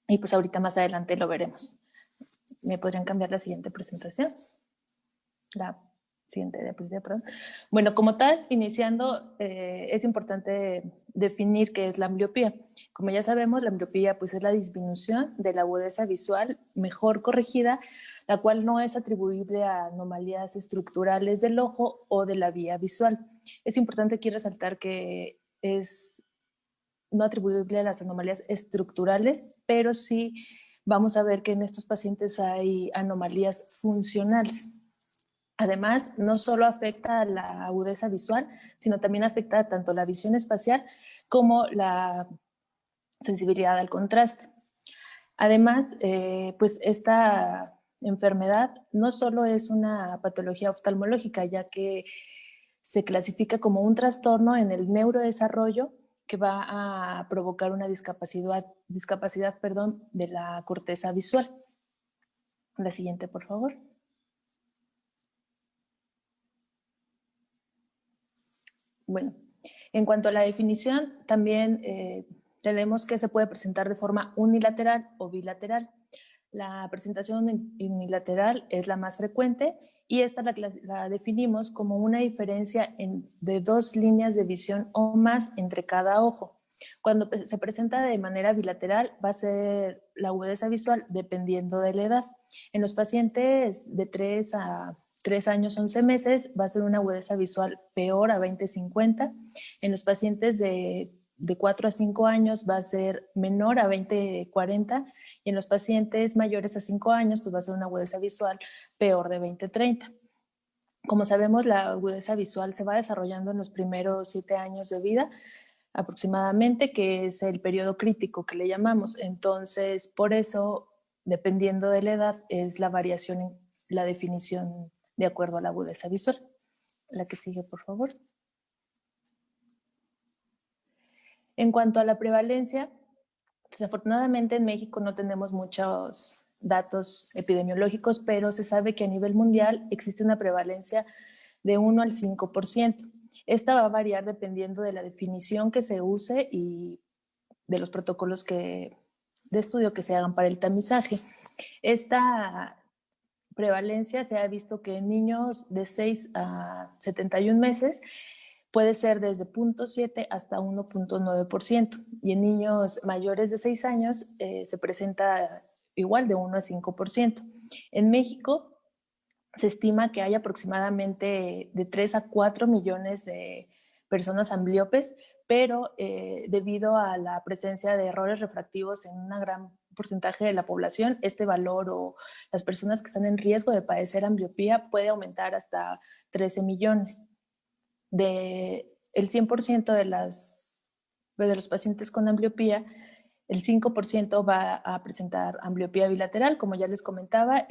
Y pues ahorita más adelante lo veremos. ¿Me podrían cambiar la siguiente presentación? La siguiente diapositiva, perdón. Bueno, como tal, iniciando, es importante definir qué es la ambliopía. Como ya sabemos, la ambliopía pues, es la disminución de la agudeza visual mejor corregida, la cual no es atribuible a anomalías estructurales del ojo o de la vía visual. Es importante aquí resaltar que es no atribuible a las anomalías estructurales, pero sí vamos a ver que en estos pacientes hay anomalías funcionales. Además, no solo afecta a la agudeza visual, sino también afecta tanto la visión espacial como la sensibilidad al contraste. Además, pues esta enfermedad no solo es una patología oftalmológica, ya que se clasifica como un trastorno en el neurodesarrollo que va a provocar una discapacidad de la corteza visual. La siguiente, por favor. Bueno, en cuanto a la definición, también tenemos que se puede presentar de forma unilateral o bilateral. La presentación unilateral es la más frecuente y esta la definimos como una diferencia de 2 líneas de visión o más entre cada ojo. Cuando se presenta de manera bilateral va a ser la agudeza visual dependiendo de la edad. En los pacientes de 3 años 11 meses va a ser una agudeza visual peor a 20/50. En los pacientes de 4 a 5 años va a ser menor a 20/40 y en los pacientes mayores a 5 años pues va a ser una agudeza visual peor de 20/30. Como sabemos, la agudeza visual se va desarrollando en los primeros 7 años de vida aproximadamente, que es el periodo crítico que le llamamos. Entonces, por eso, dependiendo de la edad, es la variación en la definición de acuerdo a la agudeza visual. La que sigue, por favor. En cuanto a la prevalencia, desafortunadamente en México no tenemos muchos datos epidemiológicos, pero se sabe que a nivel mundial existe una prevalencia de 1 al 5%. Esta va a variar dependiendo de la definición que se use y de los protocolos de estudio que se hagan para el tamizaje. Esta prevalencia se ha visto que en niños de 6 a 71 meses puede ser desde 0.7 hasta 1.9%, y en niños mayores de 6 años se presenta igual de 1 a 5%. En México se estima que hay aproximadamente de 3 a 4 millones de personas ambliopes, pero debido a la presencia de errores refractivos en un gran porcentaje de la población, este valor o las personas que están en riesgo de padecer ambliopía puede aumentar hasta 13 millones. El 100% de los pacientes con ambliopía, el 5% va a presentar ambliopía bilateral, como ya les comentaba,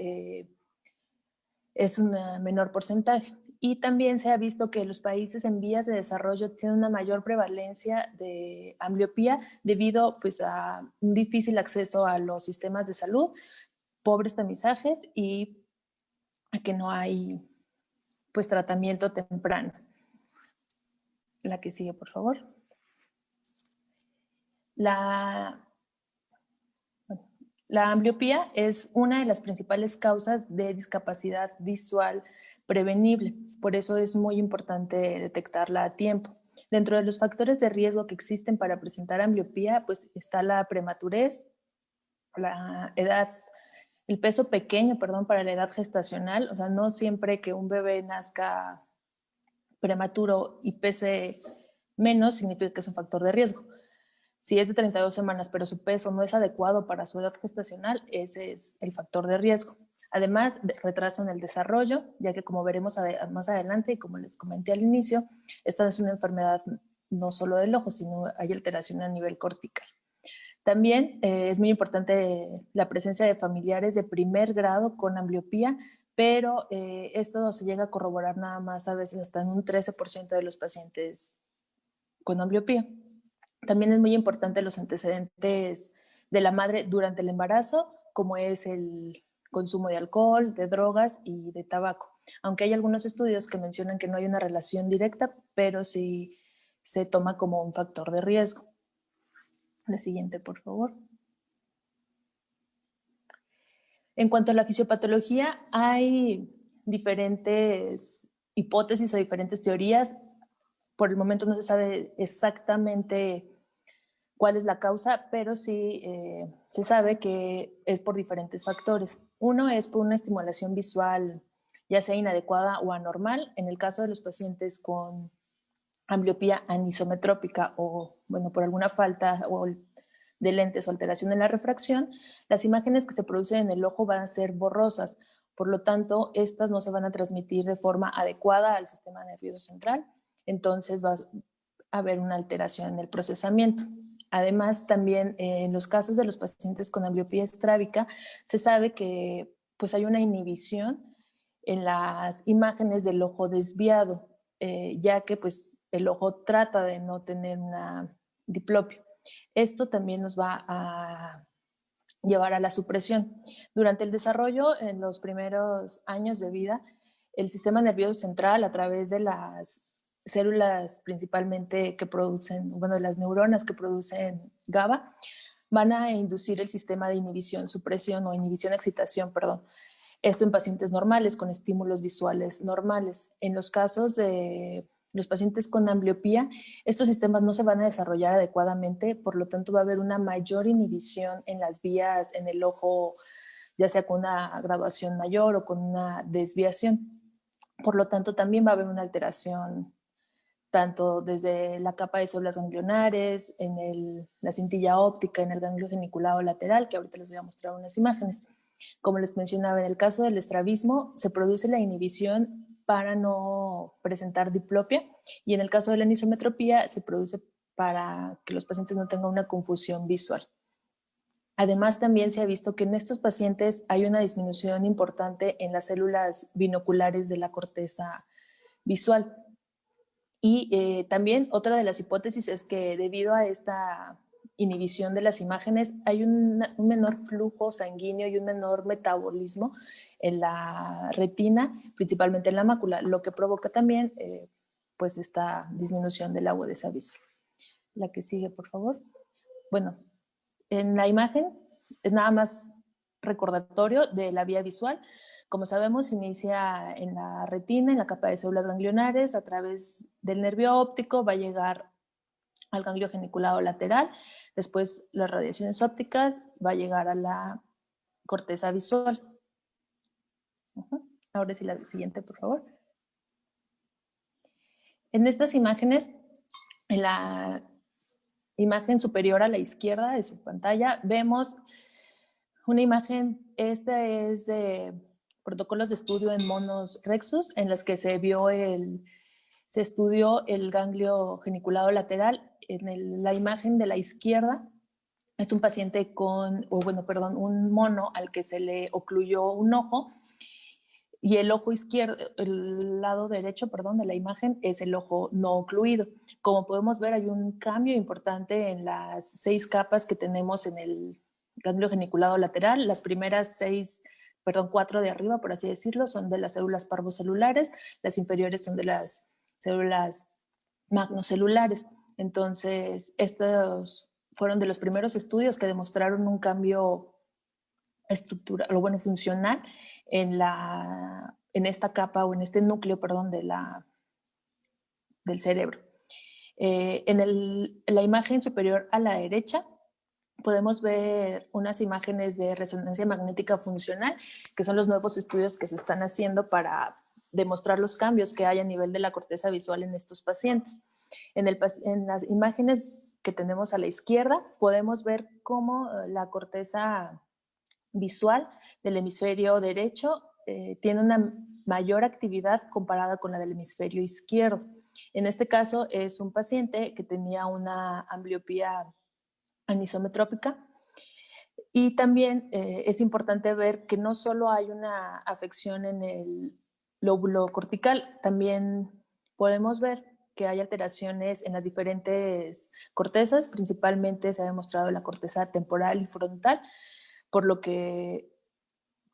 es un menor porcentaje. Y también se ha visto que los países en vías de desarrollo tienen una mayor prevalencia de ambliopía debido pues, a un difícil acceso a los sistemas de salud, pobres tamizajes y a que no hay pues, tratamiento temprano. La que sigue, por favor. La ambliopía es una de las principales causas de discapacidad visual prevenible, por eso es muy importante detectarla a tiempo. Dentro de los factores de riesgo que existen para presentar ambliopía, pues está la prematurez, la edad, el peso pequeño, para la edad gestacional, o sea, no siempre que un bebé nazca prematuro y pese menos significa que es un factor de riesgo. Si es de 32 semanas, pero su peso no es adecuado para su edad gestacional, ese es el factor de riesgo. Además, retraso en el desarrollo, ya que como veremos más adelante y como les comenté al inicio, esta es una enfermedad no solo del ojo, sino hay alteración a nivel cortical. También es muy importante la presencia de familiares de primer grado con ambliopía, pero esto se llega a corroborar nada más a veces hasta en un 13% de los pacientes con ambliopía. También es muy importante los antecedentes de la madre durante el embarazo, como es el consumo de alcohol, de drogas y de tabaco. Aunque hay algunos estudios que mencionan que no hay una relación directa, pero sí se toma como un factor de riesgo. La siguiente, por favor. En cuanto a la fisiopatología, hay diferentes hipótesis o diferentes teorías. Por el momento no se sabe exactamente cuál es la causa, pero sí se sabe que es por diferentes factores. Uno es por una estimulación visual, ya sea inadecuada o anormal, en el caso de los pacientes con ambliopía anisometrópica o, bueno, por alguna falta de lentes o alteración en la refracción, las imágenes que se producen en el ojo van a ser borrosas. Por lo tanto, estas no se van a transmitir de forma adecuada al sistema nervioso central. Entonces va a haber una alteración en el procesamiento. Además, también en los casos de los pacientes con ambliopía estrábica, se sabe que pues, hay una inhibición en las imágenes del ojo desviado, ya que pues, el ojo trata de no tener una diplopia. Esto también nos va a llevar a la supresión. Durante el desarrollo, en los primeros años de vida, el sistema nervioso central, a través de las células principalmente que producen, bueno, de las neuronas que producen GABA, van a inducir el sistema de inhibición-supresión o inhibición-excitación, perdón. Esto en pacientes normales, con estímulos visuales normales. En los casos de los pacientes con ambliopía, estos sistemas no se van a desarrollar adecuadamente, por lo tanto va a haber una mayor inhibición en las vías en el ojo, ya sea con una graduación mayor o con una desviación. Por lo tanto, también va a haber una alteración tanto desde la capa de células ganglionares, en la cintilla óptica, en el ganglio geniculado lateral, que ahorita les voy a mostrar unas imágenes. Como les mencionaba, en el caso del estrabismo se produce la inhibición para no presentar diplopia, y en el caso de la anisometropía se produce para que los pacientes no tengan una confusión visual. Además, también se ha visto que en estos pacientes hay una disminución importante en las células binoculares de la corteza visual. Y también otra de las hipótesis es que debido a esta inhibición de las imágenes hay un menor flujo sanguíneo y un menor metabolismo en la retina, principalmente en la mácula, lo que provoca también pues esta disminución de la agudeza visual. La que sigue, por favor. Bueno, en la imagen es nada más recordatorio de la vía visual. Como sabemos, inicia en la retina, en la capa de células ganglionares, a través del nervio óptico, va a llegar al ganglio geniculado lateral, después las radiaciones ópticas, va a llegar a la corteza visual. Ahora sí, la siguiente, por favor. En estas imágenes, en la imagen superior a la izquierda de su pantalla, vemos una imagen. Esta es de protocolos de estudio en monos rexus, en las que se estudió el ganglio geniculado lateral. En la imagen de la izquierda es un paciente un mono al que se le ocluyó un ojo, y el ojo izquierdo, el lado derecho, perdón, de la imagen es el ojo no ocluido. Como podemos ver, hay un cambio importante en las 6 capas que tenemos en el ganglio geniculado lateral. Las primeras 4 de arriba, por así decirlo, son de las células parvocelulares, las inferiores son de las células magnocelulares. Entonces, estos fueron de los primeros estudios que demostraron un cambio estructural, o bueno, funcional en esta capa o en este núcleo, perdón, del cerebro. En la imagen superior a la derecha podemos ver unas imágenes de resonancia magnética funcional, que son los nuevos estudios que se están haciendo para demostrar los cambios que hay a nivel de la corteza visual en estos pacientes. En las imágenes que tenemos a la izquierda podemos ver cómo la corteza visual del hemisferio derecho tiene una mayor actividad comparada con la del hemisferio izquierdo. En este caso es un paciente que tenía una ambliopía anisometrópica, y también es importante ver que no solo hay una afección en el lóbulo cortical, también podemos ver que hay alteraciones en las diferentes cortezas, principalmente se ha demostrado la corteza temporal y frontal, por lo que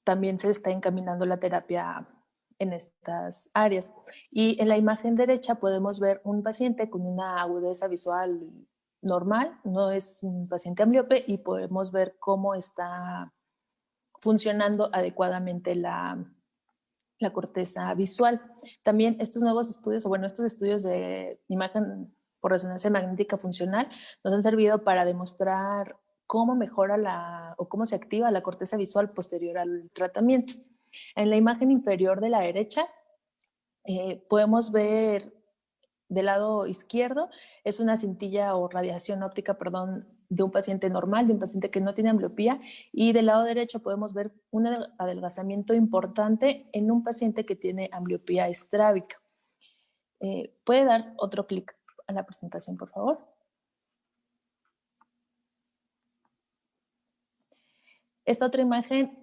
también se está encaminando la terapia en estas áreas. Y en la imagen derecha podemos ver un paciente con una agudeza visual normal, no es un paciente ambliope, y podemos ver cómo está funcionando adecuadamente la corteza visual. También estos nuevos estudios, o bueno, estos estudios de imagen por resonancia magnética funcional nos han servido para demostrar cómo mejora o cómo se activa la corteza visual posterior al tratamiento. En la imagen inferior de la derecha podemos ver del lado izquierdo, es una cintilla o radiación óptica, perdón, de un paciente normal, de un paciente que no tiene ambliopía, y del lado derecho podemos ver un adelgazamiento importante en un paciente que tiene ambliopía estrábica. ¿Puede dar otro clic a la presentación, por favor? Esta otra imagen,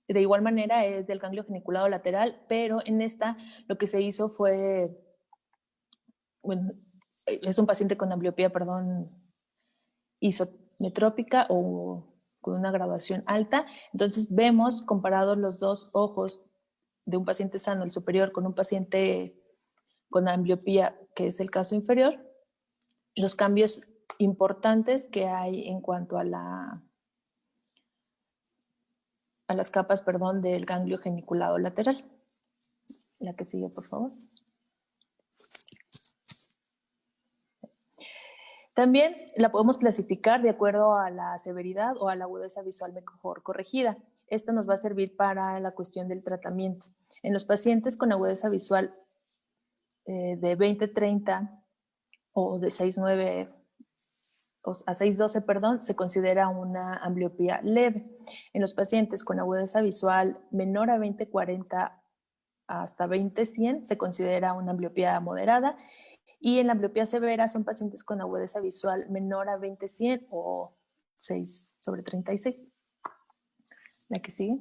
de igual manera, es del ganglio geniculado lateral, pero en esta lo que se hizo fue, bueno, es un paciente con ambliopía, perdón, isometrópica o con una graduación alta. Entonces vemos comparados los dos ojos de un paciente sano, el superior, con un paciente con ambliopía, que es el caso inferior, los cambios importantes que hay en cuanto a las capas, perdón, del ganglio geniculado lateral. La que sigue, por favor. También la podemos clasificar de acuerdo a la severidad o a la agudeza visual mejor corregida. Esta nos va a servir para la cuestión del tratamiento. En los pacientes con agudeza visual de 20-30 o de 6-9 a 6-12, perdón, se considera una ambliopía leve. En los pacientes con agudeza visual menor a 20-40 hasta 20-100 se considera una ambliopía moderada. Y en la ambliopía severa son pacientes con agudeza visual menor a 20-100 o 6/36. La que sigue.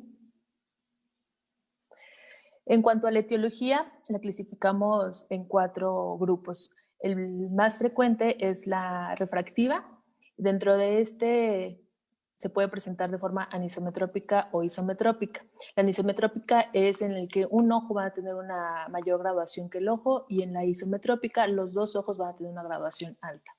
En cuanto a la etiología, la clasificamos en 4 grupos. El más frecuente es la refractiva. Dentro de este se puede presentar de forma anisometrópica o isometrópica. La anisometrópica es en el que un ojo va a tener una mayor graduación que el ojo, y en la isometrópica los dos ojos van a tener una graduación alta.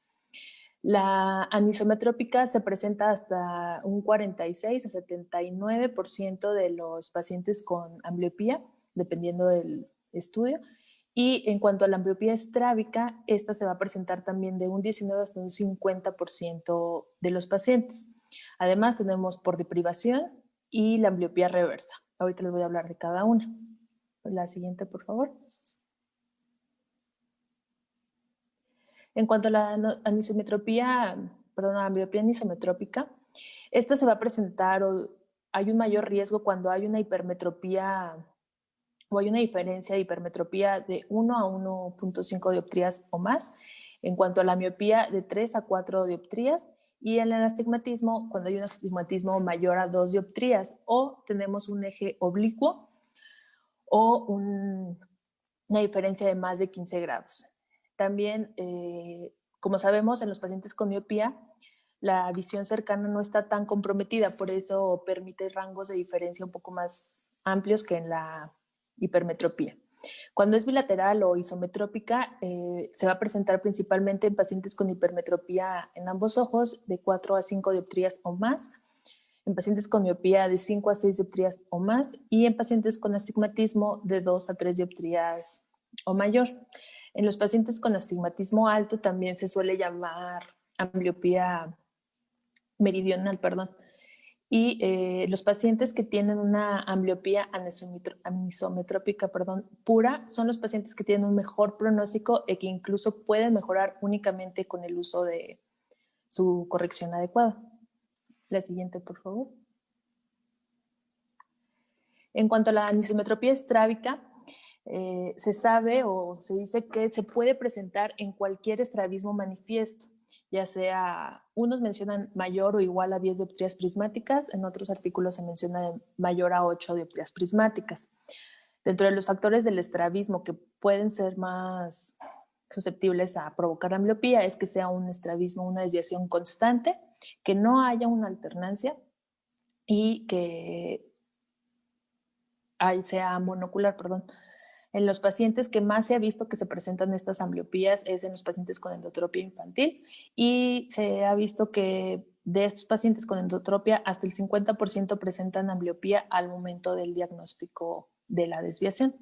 La anisometrópica se presenta hasta un 46 a 79% de los pacientes con ambliopía, dependiendo del estudio. Y en cuanto a la ambliopía estrábica, esta se va a presentar también de un 19 hasta un 50% de los pacientes. Además, tenemos por deprivación y la ambliopía reversa. Ahorita les voy a hablar de cada una. La siguiente, por favor. En cuanto a la anisometropía, perdón, la ambliopía anisometrópica, esta se va a presentar, o hay un mayor riesgo cuando hay una hipermetropía o hay una diferencia de hipermetropía de 1 a 1.5 dioptrías o más. En cuanto a la miopía, de 3 a 4 dioptrías. Y en el astigmatismo, cuando hay un astigmatismo mayor a 2 dioptrías, o tenemos un eje oblicuo o una diferencia de más de 15 grados. También, como sabemos, en los pacientes con miopía, la visión cercana no está tan comprometida, por eso permite rangos de diferencia un poco más amplios que en la hipermetropía. Cuando es bilateral o isometrópica, se va a presentar principalmente en pacientes con hipermetropía en ambos ojos, de 4 a 5 dioptrías o más, en pacientes con miopía de 5 a 6 dioptrías o más, y en pacientes con astigmatismo de 2 a 3 dioptrías o mayor. En los pacientes con astigmatismo alto también se suele llamar ambliopía meridional, perdón. Y los pacientes que tienen una ambliopía anisometrópica, pura, son los pacientes que tienen un mejor pronóstico y que incluso pueden mejorar únicamente con el uso de su corrección adecuada. La siguiente, por favor. En cuanto a la anisometropía estrábica, se sabe o se dice que se puede presentar en cualquier estrabismo manifiesto, ya sea, unos mencionan mayor o igual a 10 dioptrías prismáticas, en otros artículos se menciona mayor a 8 dioptrías prismáticas. Dentro de los factores del estrabismo que pueden ser más susceptibles a provocar ambliopía es que sea un estrabismo, una desviación constante, que no haya una alternancia y que sea monocular, perdón. En los pacientes que más se ha visto que se presentan estas ambliopías es en los pacientes con endotropia infantil, y se ha visto que De estos pacientes con endotropia, hasta el 50% presentan ambliopía al momento del diagnóstico de la desviación.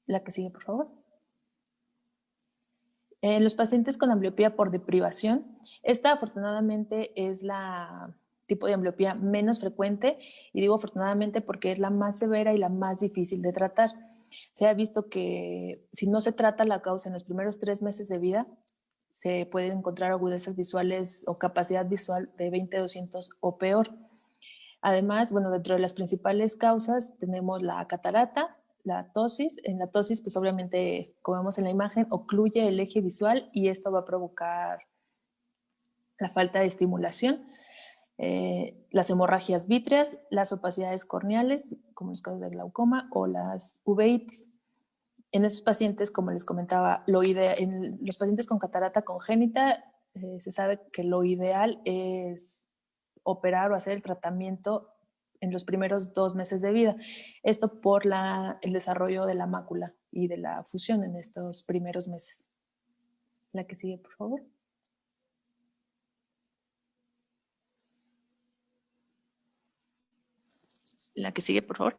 La que sigue, por favor. Los pacientes con ambliopía por deprivación, esta afortunadamente es la tipo de ambliopía menos frecuente, y digo afortunadamente porque es la más severa y la más difícil de tratar. Se ha visto que si no se trata la causa en los primeros 3 meses de vida, se pueden encontrar agudezas visuales o capacidad visual de 20/200 o peor. Además, bueno, dentro de las principales causas tenemos la catarata, la ptosis. En la ptosis, pues obviamente, como vemos en la imagen, ocluye el eje visual y esto va a provocar la falta de estimulación. Las hemorragias vítreas, las opacidades corneales, como los casos de glaucoma, o las uveitis. En esos pacientes, como les comentaba, en los pacientes con catarata congénita, se sabe que lo ideal es operar o hacer el tratamiento en los primeros 2 meses de vida. Esto por el desarrollo de la mácula y de la fusión en estos primeros meses. La que sigue, por favor. La que sigue, por favor.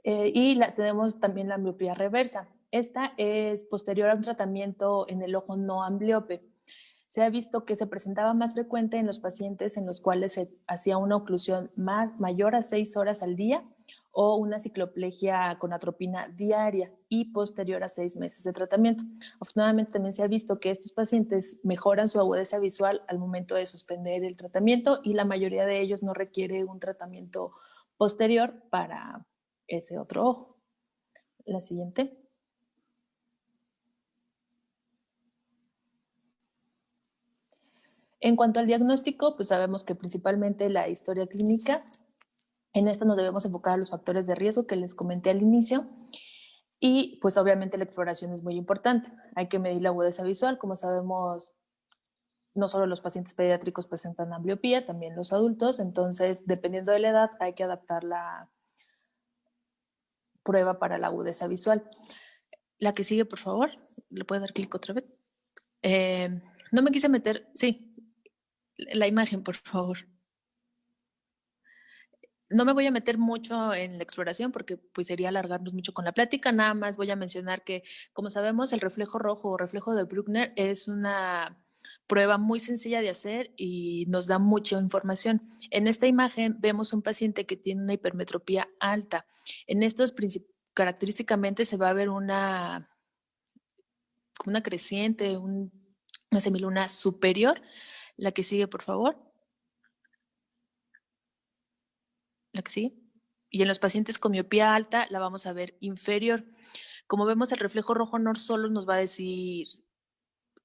Tenemos también la ambliopía reversa. Esta es posterior a un tratamiento en el ojo no ambliope. Se ha visto que se presentaba más frecuente en los pacientes en los cuales se hacía una oclusión mayor a 6 horas al día o una cicloplegia con atropina diaria y posterior a 6 meses de tratamiento. Afortunadamente también se ha visto que estos pacientes mejoran su agudeza visual al momento de suspender el tratamiento y la mayoría de ellos no requiere un tratamiento posterior para ese otro ojo. La siguiente. En cuanto al diagnóstico, pues sabemos que principalmente la historia clínica, en esta nos debemos enfocar a los factores de riesgo que les comenté al inicio y pues obviamente la exploración es muy importante. Hay que medir la agudeza visual, como sabemos, no solo los pacientes pediátricos presentan ambliopía, también los adultos, entonces dependiendo de la edad hay que adaptar la prueba para la agudeza visual. La que sigue, por favor, ¿le puede dar clic otra vez? No me quise meter, sí, la imagen, por favor. No me voy a meter mucho en la exploración porque pues sería alargarnos mucho con la plática, nada más voy a mencionar que, como sabemos, el reflejo rojo o reflejo de Bruckner es una prueba muy sencilla de hacer y nos da mucha información. En esta imagen vemos un paciente que tiene una hipermetropía alta. En estos característicamente se va a ver una creciente, una semiluna superior. La que sigue, por favor. La que sigue. Y en los pacientes con miopía alta la vamos a ver inferior. Como vemos, el reflejo rojo no solo nos va a decir,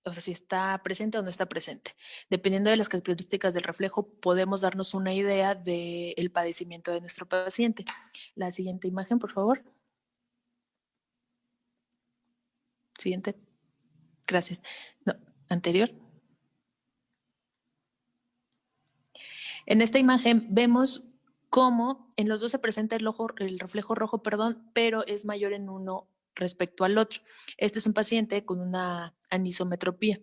o sea, si está presente o no está presente. Dependiendo de las características del reflejo, podemos darnos una idea del padecimiento de nuestro paciente. La siguiente imagen, por favor. Siguiente. Gracias. No, anterior. En esta imagen vemos cómo en los dos se presenta el reflejo rojo, pero es mayor en uno respecto al otro. Este es un paciente con una anisometropía.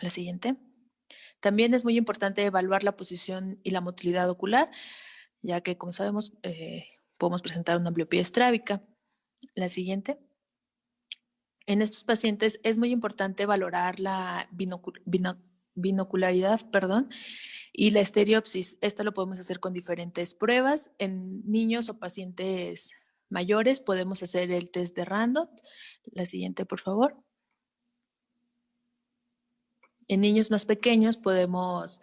La siguiente. También es muy importante evaluar la posición y la motilidad ocular, ya que, como sabemos, podemos presentar una ambliopía estrábica. La siguiente. En estos pacientes es muy importante valorar la binocularidad, y la estereopsis. Esta lo podemos hacer con diferentes pruebas. En niños o pacientes mayores podemos hacer el test de Randott. La siguiente, por favor. En niños más pequeños podemos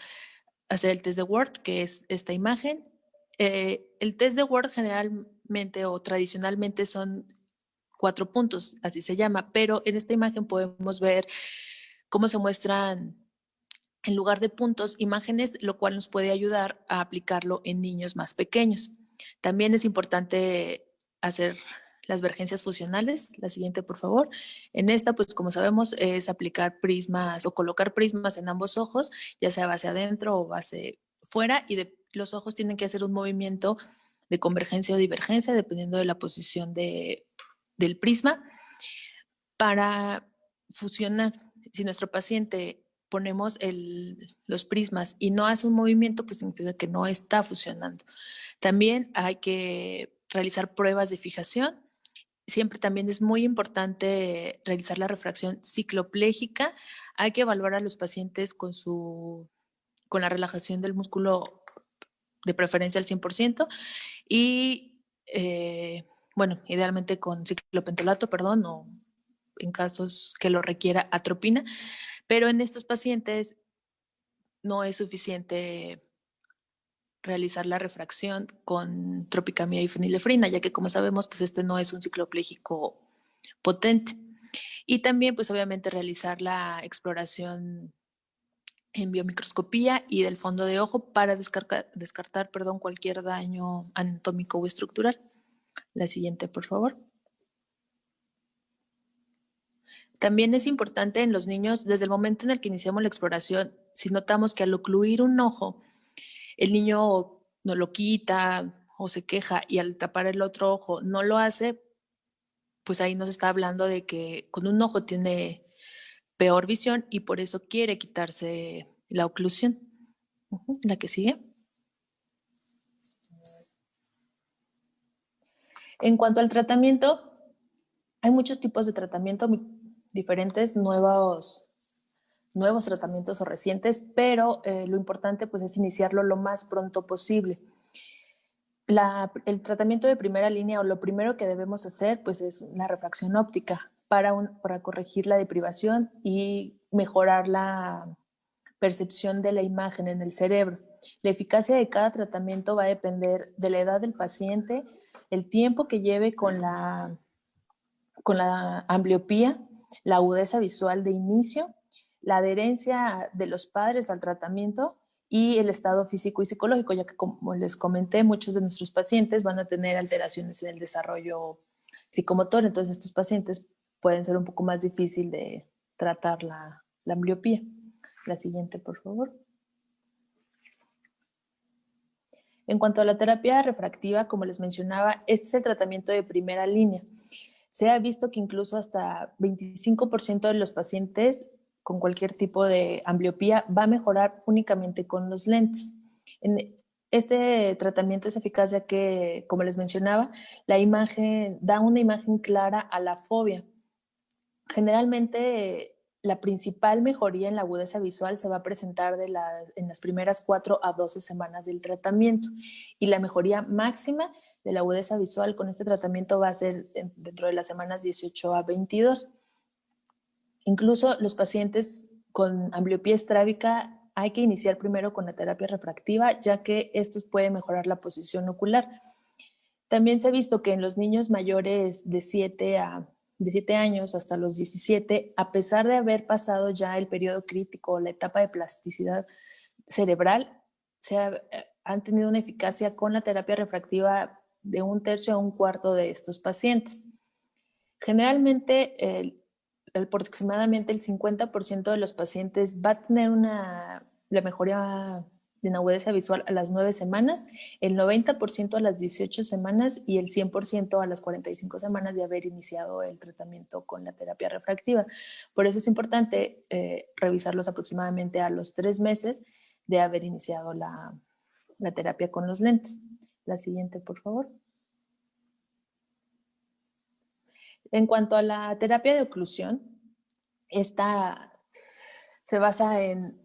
hacer el test de Word, que es esta imagen. El test de Word generalmente o tradicionalmente son 4 puntos, así se llama, pero en esta imagen podemos ver cómo se muestran en lugar de puntos, imágenes, lo cual nos puede ayudar a aplicarlo en niños más pequeños. También es importante hacer las vergencias fusionales. La siguiente, por favor. En esta, pues como sabemos, es aplicar prismas o colocar prismas en ambos ojos, ya sea base adentro o base fuera, y los ojos tienen que hacer un movimiento de convergencia o divergencia, dependiendo de la posición del prisma. Para fusionar, si nuestro paciente ponemos los prismas y no hace un movimiento, pues significa que no está fusionando. También hay que realizar pruebas de fijación. Siempre también es muy importante realizar la refracción cicloplégica. Hay que evaluar a los pacientes con la relajación del músculo, de preferencia al 100%, y bueno, idealmente con ciclopentolato, perdón, o en casos que lo requiera atropina, pero en estos pacientes no es suficiente realizar la refracción con tropicamida y fenilefrina, ya que como sabemos, pues este no es un cicloplégico potente. Y también, pues obviamente realizar la exploración en biomicroscopía y del fondo de ojo para descartar cualquier daño anatómico o estructural. La siguiente, por favor. También es importante en los niños, desde el momento en el que iniciamos la exploración, si notamos que al ocluir un ojo, el niño no lo quita o se queja y al tapar el otro ojo no lo hace, pues ahí nos está hablando de que con un ojo tiene peor visión y por eso quiere quitarse la oclusión. La que sigue. En cuanto al tratamiento, hay muchos tipos de tratamiento diferentes, nuevos tratamientos o recientes, pero lo importante pues es iniciarlo lo más pronto posible. El tratamiento de primera línea o lo primero que debemos hacer pues es la refracción óptica para corregir la deprivación y mejorar la percepción de la imagen en el cerebro. La eficacia de cada tratamiento va a depender de la edad del paciente, el tiempo que lleve con la ambliopía, la agudeza visual de inicio, la adherencia de los padres al tratamiento y el estado físico y psicológico, ya que como les comenté, muchos de nuestros pacientes van a tener alteraciones en el desarrollo psicomotor, entonces estos pacientes pueden ser un poco más difícil de tratar la ambliopía. La siguiente, por favor. En cuanto a la terapia refractiva, como les mencionaba, este es el tratamiento de primera línea. Se ha visto que incluso hasta 25% de los pacientes con cualquier tipo de ambliopía va a mejorar únicamente con los lentes. Este tratamiento es eficaz ya que, como les mencionaba, la imagen da una imagen clara a la fobia. Generalmente, la principal mejoría en la agudeza visual se va a presentar en las primeras 4 a 12 semanas del tratamiento y la mejoría máxima de la agudeza visual con este tratamiento va a ser dentro de las semanas 18 a 22. Incluso los pacientes con ambliopía estrábica hay que iniciar primero con la terapia refractiva, ya que estos pueden mejorar la posición ocular. También se ha visto que en los niños mayores de 7 años hasta los 17, a pesar de haber pasado ya el periodo crítico, la etapa de plasticidad cerebral, han tenido una eficacia con la terapia refractiva de 1/3 a 1/4 de estos pacientes. Generalmente, aproximadamente el 50% de los pacientes va a tener la mejoría de agudeza visual a las 9 semanas, el 90% a las 18 semanas y el 100% a las 45 semanas de haber iniciado el tratamiento con la terapia refractiva. Por eso es importante revisarlos aproximadamente a los 3 meses de haber iniciado la terapia con los lentes. La siguiente, por favor. En cuanto a la terapia de oclusión, esta se basa en,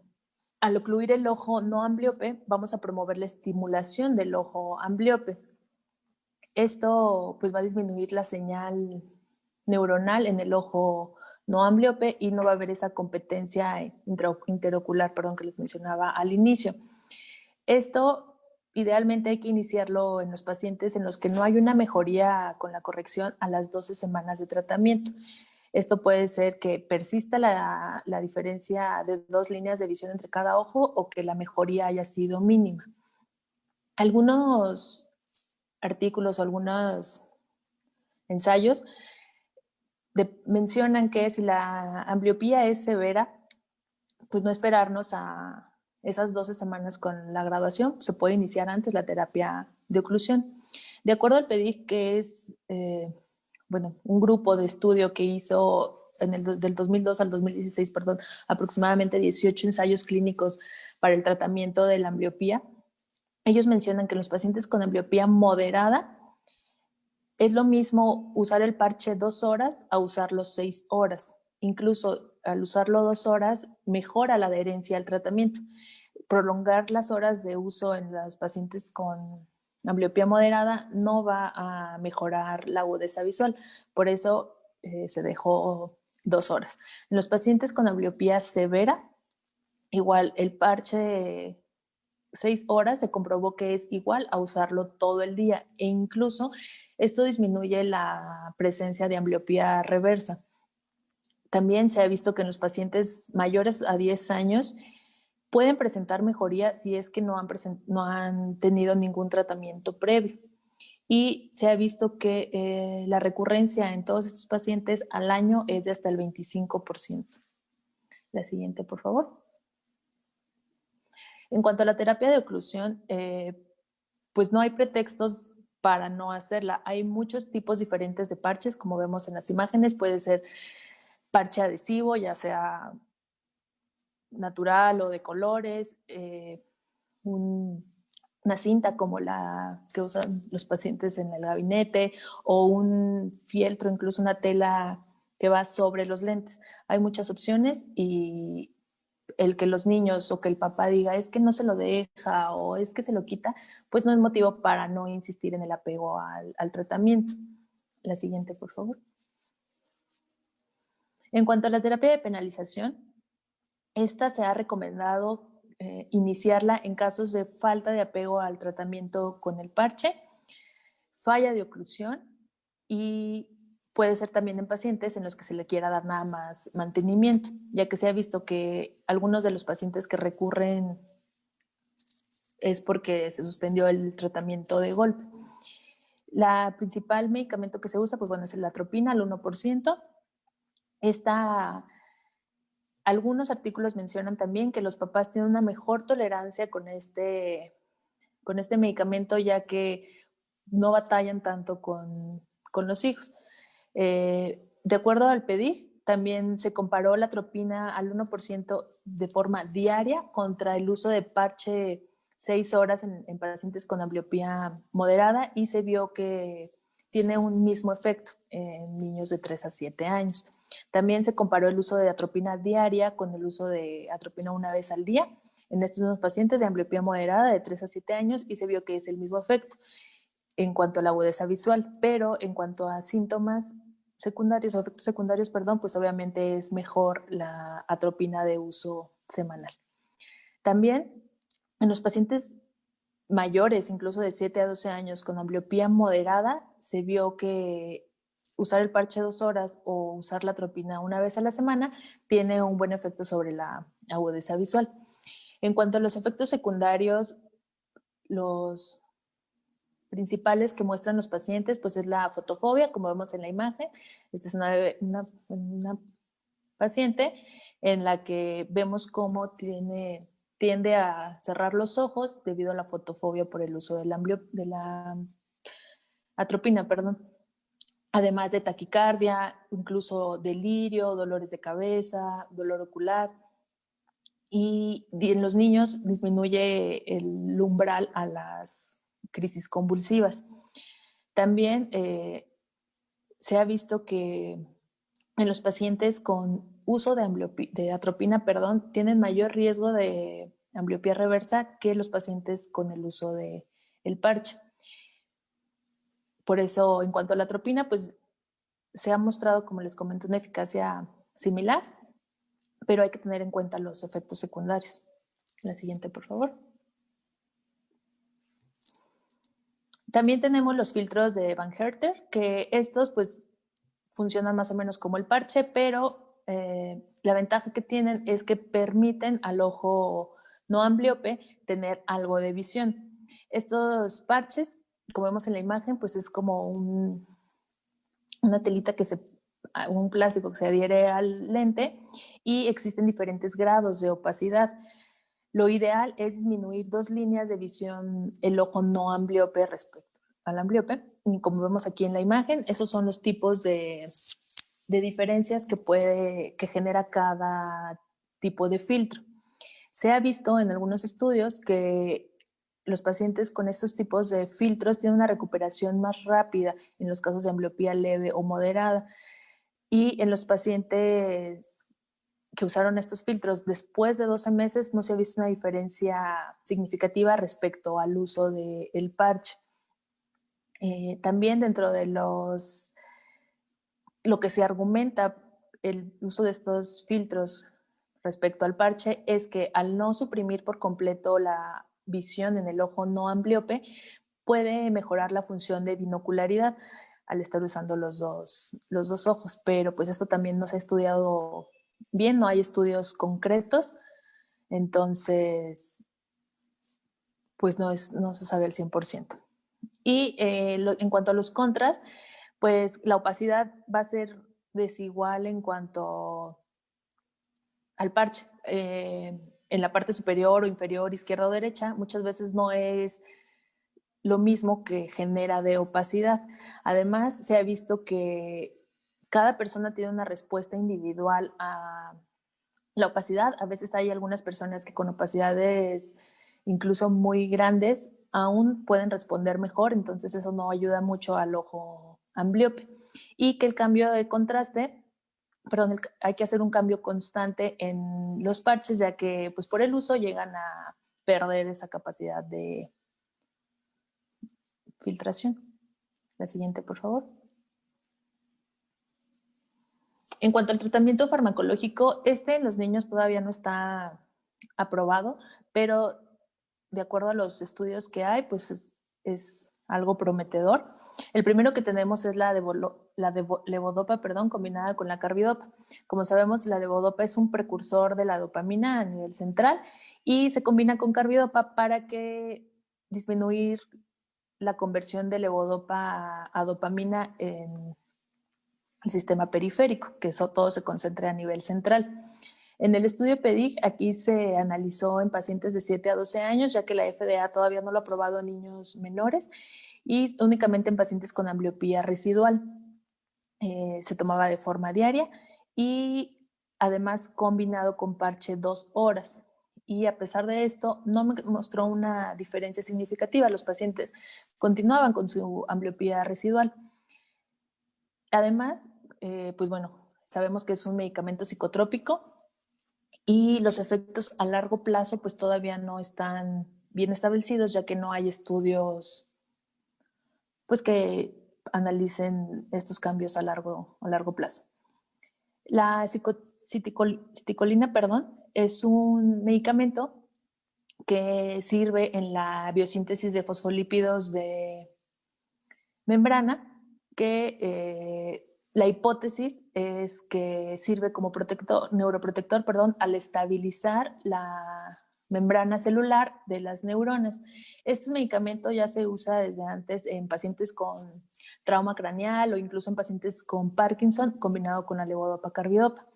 al ocluir el ojo no ambliope, vamos a promover la estimulación del ojo ambliope. Esto pues va a disminuir la señal neuronal en el ojo no ambliope y no va a haber esa competencia interocular, que les mencionaba al inicio. Esto idealmente hay que iniciarlo en los pacientes en los que no hay una mejoría con la corrección a las 12 semanas de tratamiento. Esto puede ser que persista la diferencia de 2 líneas de visión entre cada ojo o que la mejoría haya sido mínima. Algunos artículos o algunos ensayos mencionan que si la ambliopía es severa, pues no esperarnos a esas 12 semanas con la graduación, se puede iniciar antes la terapia de oclusión. De acuerdo al PEDIC, que es bueno, un grupo de estudio que hizo del 2002 al 2016, perdón, aproximadamente 18 ensayos clínicos para el tratamiento de la ambliopía. Ellos mencionan que los pacientes con ambliopía moderada es lo mismo usar el parche 2 horas a usarlo 6 horas. Incluso al usarlo 2 horas mejora la adherencia al tratamiento. Prolongar las horas de uso en los pacientes con ambliopía moderada no va a mejorar la agudeza visual. Por eso se dejó 2 horas. En los pacientes con ambliopía severa, igual el parche 6 horas se comprobó que es igual a usarlo todo el día e incluso esto disminuye la presencia de ambliopía reversa. También se ha visto que en los pacientes mayores a 10 años pueden presentar mejoría si es que no han tenido ningún tratamiento previo. Y se ha visto que la recurrencia en todos estos pacientes al año es de hasta el 25%. La siguiente, por favor. En cuanto a la terapia de oclusión, pues no hay pretextos para no hacerla. Hay muchos tipos diferentes de parches, como vemos en las imágenes. Puede ser parche adhesivo, ya sea natural o de colores, una cinta como la que usan los pacientes en el gabinete o un fieltro, incluso una tela que va sobre los lentes. Hay muchas opciones y el que los niños o que el papá diga es que no se lo deja o es que se lo quita, pues no es motivo para no insistir en el apego al tratamiento. La siguiente, por favor. En cuanto a la terapia de penalización, esta se ha recomendado iniciarla en casos de falta de apego al tratamiento con el parche, falla de oclusión y puede ser también en pacientes en los que se le quiera dar nada más mantenimiento, ya que se ha visto que algunos de los pacientes que recurren es porque se suspendió el tratamiento de golpe. La principal medicamento que se usa, pues bueno, es la atropina al 1%. Algunos artículos mencionan también que los papás tienen una mejor tolerancia con este medicamento, ya que no batallan tanto con los hijos. De acuerdo al PEDIG, también se comparó la atropina al 1% de forma diaria contra el uso de parche 6 horas en pacientes con ambliopía moderada y se vio que tiene un mismo efecto en niños de 3 a 7 años. También se comparó el uso de atropina diaria con el uso de atropina una vez al día en estos mismos pacientes de ambliopía moderada de 3 a 7 años y se vio que es el mismo efecto en cuanto a la agudeza visual, pero en cuanto a síntomas secundarios o efectos secundarios, perdón, pues obviamente es mejor la atropina de uso semanal. También en los pacientes mayores, incluso de 7 a 12 años, con ambliopía moderada, se vio que usar el parche 2 horas o usar la atropina una vez a la semana tiene un buen efecto sobre la agudeza visual. En cuanto a los efectos secundarios, los principales que muestran los pacientes, pues es la fotofobia, como vemos en la imagen. Esta es una paciente en la que vemos cómo tiende a cerrar los ojos debido a la fotofobia por el uso de la atropina, perdón. Además de taquicardia, incluso delirio, dolores de cabeza, dolor ocular. Y en los niños disminuye el umbral a las crisis convulsivas. También se ha visto que en los pacientes con uso de atropina, tienen mayor riesgo de ambliopía reversa que los pacientes con el uso del parche. Por eso, en cuanto a la atropina, pues se ha mostrado, como les comento, una eficacia similar, pero hay que tener en cuenta los efectos secundarios. La siguiente, por favor. También tenemos los filtros de Van Herter, que estos pues funcionan más o menos como el parche, pero la ventaja que tienen es que permiten al ojo no ambliope tener algo de visión. Estos parches, como vemos en la imagen, pues es como una telita un plástico que se adhiere al lente y existen diferentes grados de opacidad. Lo ideal es disminuir 2 líneas de visión el ojo no ambliope respecto al ambliope. Y como vemos aquí en la imagen, esos son los tipos de diferencias que genera cada tipo de filtro. Se ha visto en algunos estudios que los pacientes con estos tipos de filtros tienen una recuperación más rápida en los casos de ambliopía leve o moderada. Y en los pacientes que usaron estos filtros después de 12 meses no se ha visto una diferencia significativa respecto al uso del parche. También dentro de lo que se argumenta el uso de estos filtros respecto al parche es que al no suprimir por completo la visión en el ojo no ambliope, puede mejorar la función de binocularidad al estar usando los dos ojos, pero pues esto también no se ha estudiado bien, no hay estudios concretos, entonces pues no se sabe al 100%. Y en cuanto a los contras, pues la opacidad va a ser desigual en cuanto al parche. En la parte superior o inferior, izquierda o derecha, muchas veces no es lo mismo que genera de opacidad. Además, se ha visto que cada persona tiene una respuesta individual a la opacidad. A veces hay algunas personas que con opacidades incluso muy grandes aún pueden responder mejor, entonces eso no ayuda mucho al ojo ambliope. Y que el cambio de contraste, hay que hacer un cambio constante en los parches, ya que pues por el uso llegan a perder esa capacidad de filtración. La siguiente, por favor. En cuanto al tratamiento farmacológico, en los niños todavía no está aprobado, pero de acuerdo a los estudios que hay, pues es algo prometedor. El primero que tenemos es la levodopa, combinada con la carbidopa. Como sabemos, la levodopa es un precursor de la dopamina a nivel central y se combina con carbidopa para disminuir la conversión de levodopa a dopamina en el sistema periférico, que eso todo se concentra a nivel central. En el estudio PEDIG, aquí se analizó en pacientes de 7 a 12 años, ya que la FDA todavía no lo ha aprobado en niños menores, y únicamente en pacientes con ambliopía residual. Se tomaba de forma diaria y además combinado con parche 2 horas. Y a pesar de esto, no mostró una diferencia significativa. Los pacientes continuaban con su ambliopía residual. Además, pues bueno, sabemos que es un medicamento psicotrópico y los efectos a largo plazo pues todavía no están bien establecidos, ya que no hay estudios pues que analicen estos cambios a largo plazo. La citicolina, es un medicamento que sirve en la biosíntesis de fosfolípidos de membrana, que la hipótesis es que sirve como neuroprotector, al estabilizar la membrana celular de las neuronas. Este medicamento ya se usa desde antes en pacientes con trauma craneal o incluso en pacientes con Parkinson combinado con la levodopa-carbidopa.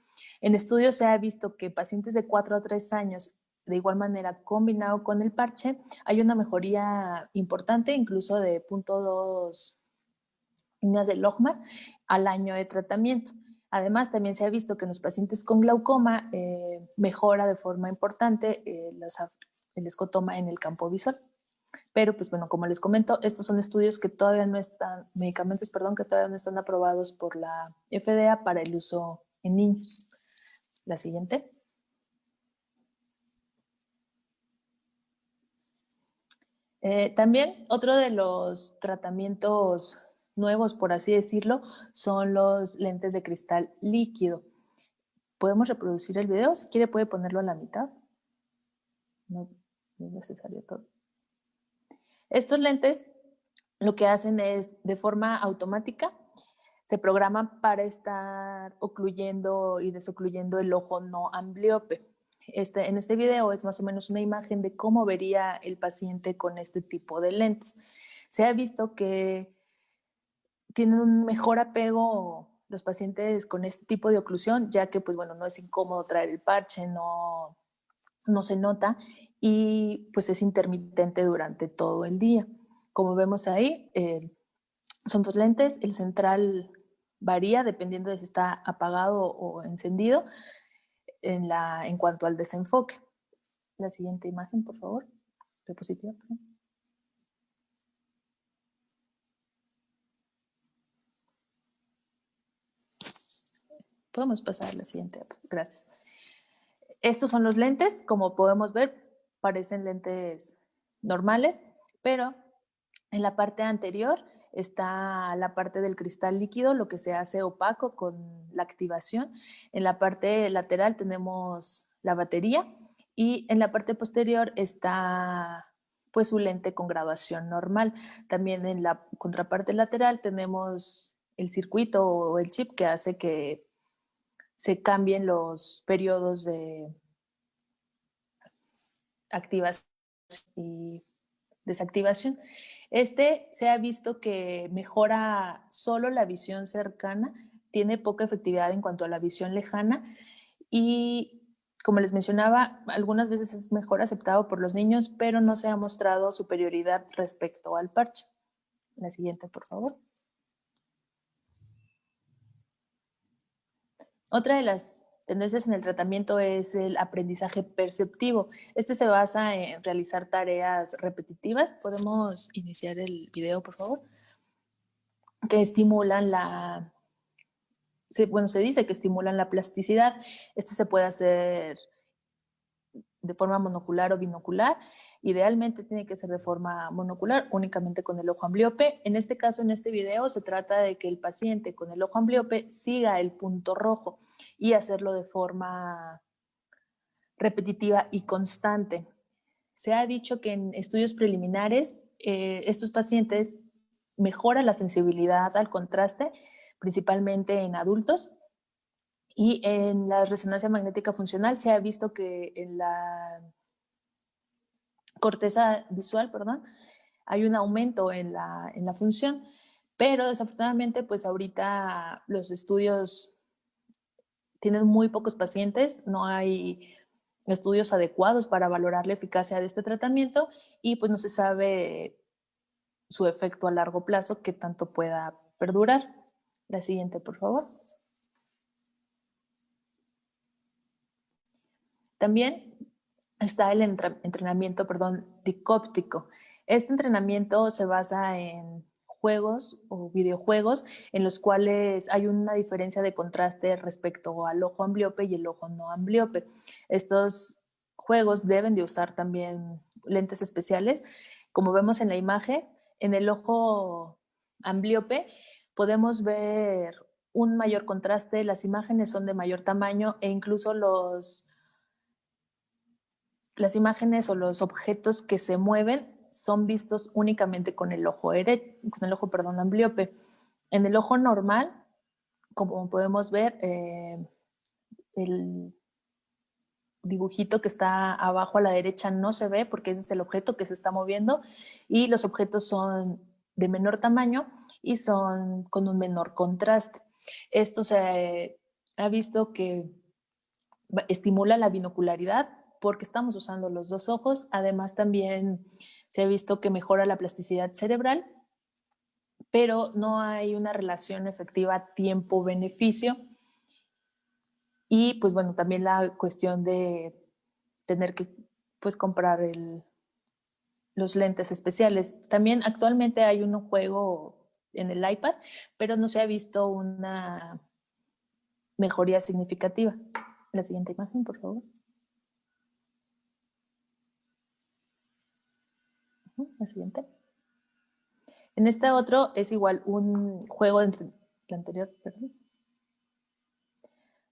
En estudios se ha visto que pacientes de 4 a 3 años, de igual manera combinado con el parche, hay una mejoría importante, incluso de 0.2 líneas de Logmar al año de tratamiento. Además, también se ha visto que en los pacientes con glaucoma mejora de forma importante el escotoma en el campo visual. Pero, pues bueno, como les comento, estos son estudios que todavía no están, medicamentos, que todavía no están aprobados por la FDA para el uso en niños. La siguiente. También otro de los tratamientos nuevos, por así decirlo, son los lentes de cristal líquido. ¿Podemos reproducir el video? Si quiere puede ponerlo a la mitad. No es necesario todo. Estos lentes lo que hacen es, de forma automática, se programan para estar ocluyendo y desocluyendo el ojo no ambliope. En este video es más o menos una imagen de cómo vería el paciente con este tipo de lentes. Se ha visto que tienen un mejor apego los pacientes con este tipo de oclusión, ya que pues bueno, no es incómodo traer el parche, no se nota y pues es intermitente durante todo el día. Como vemos ahí, son dos lentes, el central varía dependiendo de si está apagado o encendido en cuanto al desenfoque. La siguiente imagen, por favor. Diapositiva, perdón. Podemos pasar a la siguiente. Gracias. Estos son los lentes. Como podemos ver, parecen lentes normales, pero en la parte anterior está la parte del cristal líquido, lo que se hace opaco con la activación. En la parte lateral tenemos la batería y en la parte posterior está pues su lente con graduación normal. También en la contraparte lateral tenemos el circuito o el chip que hace que se cambien los periodos de activación y desactivación. Este se ha visto que mejora solo la visión cercana, tiene poca efectividad en cuanto a la visión lejana y, como les mencionaba, algunas veces es mejor aceptado por los niños, pero no se ha mostrado superioridad respecto al parche. La siguiente, por favor. Otra de las tendencias en el tratamiento es el aprendizaje perceptivo. Este se basa en realizar tareas repetitivas. ¿Podemos iniciar el video, por favor? Que estimulan se dice que estimulan la plasticidad. Este se puede hacer de forma monocular o binocular. Idealmente tiene que ser de forma monocular, únicamente con el ojo amblíope. En este caso, en este video, se trata de que el paciente con el ojo amblíope siga el punto rojo y hacerlo de forma repetitiva y constante. Se ha dicho que en estudios preliminares estos pacientes mejoran la sensibilidad al contraste, principalmente en adultos, y en la resonancia magnética funcional se ha visto que en la corteza visual, perdón, hay un aumento en la función, pero desafortunadamente pues ahorita los estudios tienen muy pocos pacientes, no hay estudios adecuados para valorar la eficacia de este tratamiento y pues no se sabe su efecto a largo plazo que tanto pueda perdurar. La siguiente, por favor. También está el entrenamiento, dicóptico. Este entrenamiento se basa en juegos o videojuegos en los cuales hay una diferencia de contraste respecto al ojo amblíope y el ojo no amblíope. Estos juegos deben de usar también lentes especiales. Como vemos en la imagen, en el ojo amblíope podemos ver un mayor contraste, las imágenes son de mayor tamaño e incluso las imágenes o los objetos que se mueven son vistos únicamente con el ojo amblíope. En el ojo normal, como podemos ver, el dibujito que está abajo a la derecha no se ve porque ese es el objeto que se está moviendo y los objetos son de menor tamaño y son con un menor contraste. Esto se ha visto que estimula la binocularidad porque estamos usando los dos ojos. Además, también se ha visto que mejora la plasticidad cerebral, pero no hay una relación efectiva tiempo-beneficio. Y pues bueno, también la cuestión de tener que pues comprar los lentes especiales. También actualmente hay un juego en el iPad, pero no se ha visto una mejoría significativa. La siguiente imagen, por favor. La siguiente. En este otro es igual un juego de la anterior, perdón.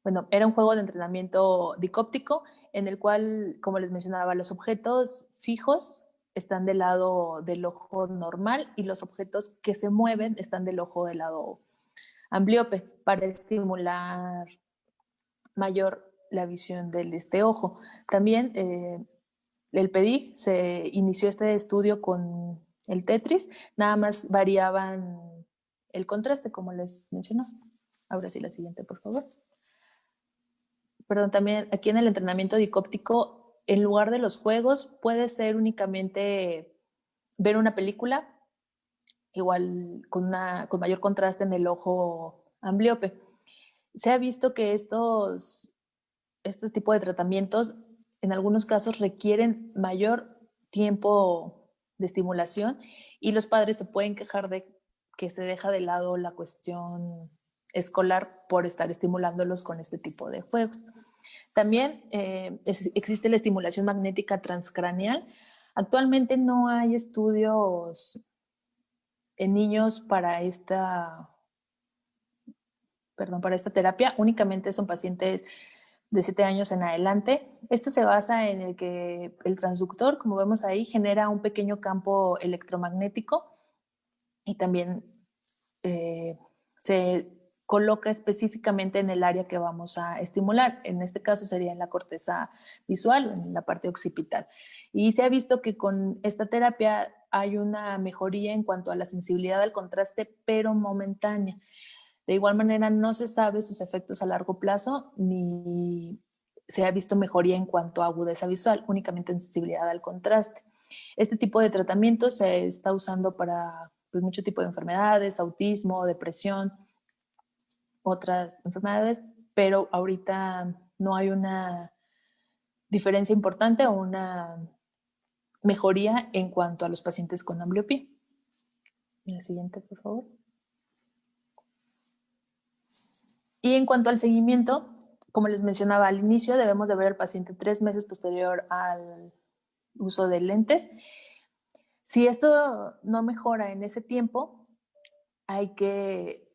Bueno, era un juego de entrenamiento dicóptico en el cual, como les mencionaba, los objetos fijos están del lado del ojo normal y los objetos que se mueven están del ojo del lado amblíope para estimular mayor la visión de este ojo. También el PEDIG se inició este estudio con el Tetris, nada más variaban el contraste, como les mencionó. Ahora sí, la siguiente, por favor. Perdón, también aquí en el entrenamiento dicóptico, en lugar de los juegos, puede ser únicamente ver una película igual con mayor contraste en el ojo ambliope. Se ha visto que este tipo de tratamientos en algunos casos requieren mayor tiempo de estimulación y los padres se pueden quejar de que se deja de lado la cuestión escolar por estar estimulándolos con este tipo de juegos. También existe la estimulación magnética transcraneal. Actualmente no hay estudios en niños para esta terapia, únicamente son pacientes de 7 años en adelante. Esto se basa en el que el transductor, como vemos ahí, genera un pequeño campo electromagnético y también se coloca específicamente en el área que vamos a estimular. En este caso sería en la corteza visual, en la parte occipital. Y se ha visto que con esta terapia hay una mejoría en cuanto a la sensibilidad al contraste, pero momentánea. De igual manera, no se sabe sus efectos a largo plazo ni se ha visto mejoría en cuanto a agudeza visual, únicamente en sensibilidad al contraste. Este tipo de tratamiento se está usando para pues, mucho tipo de enfermedades, autismo, depresión, otras enfermedades, pero ahorita no hay una diferencia importante o una mejoría en cuanto a los pacientes con ambliopía. La siguiente, por favor. Y en cuanto al seguimiento, como les mencionaba al inicio, debemos de ver al paciente 3 meses posterior al uso de lentes. Si esto no mejora en ese tiempo, hay que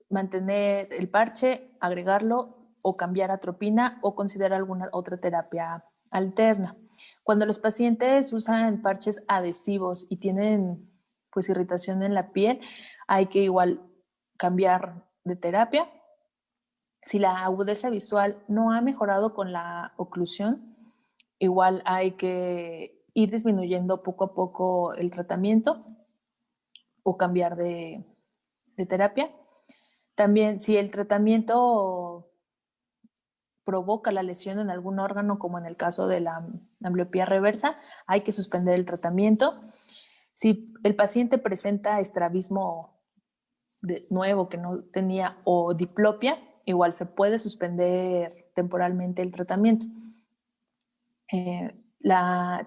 mantener el parche, agregarlo o cambiar atropina o considerar alguna otra terapia alterna. Cuando los pacientes usan parches adhesivos y tienen pues irritación en la piel, hay que igual cambiar de terapia. Si la agudeza visual no ha mejorado con la oclusión, igual hay que ir disminuyendo poco a poco el tratamiento o cambiar de terapia. También, si el tratamiento provoca la lesión en algún órgano, como en el caso de la ambliopía reversa, hay que suspender el tratamiento. Si el paciente presenta estrabismo nuevo que no tenía o diplopia, igual se puede suspender temporalmente el tratamiento.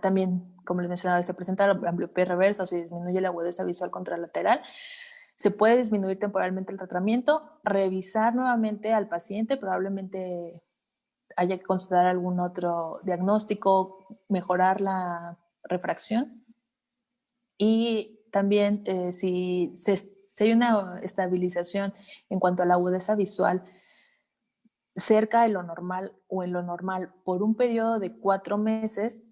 También, como les mencionaba, se presenta la ambliopía reversa o se disminuye la agudeza visual contralateral. Se puede disminuir temporalmente el tratamiento, revisar nuevamente al paciente, probablemente haya que considerar algún otro diagnóstico, mejorar la refracción y también si hay una estabilización en cuanto a la agudeza visual cerca de lo normal o en lo normal por un periodo de 4 meses,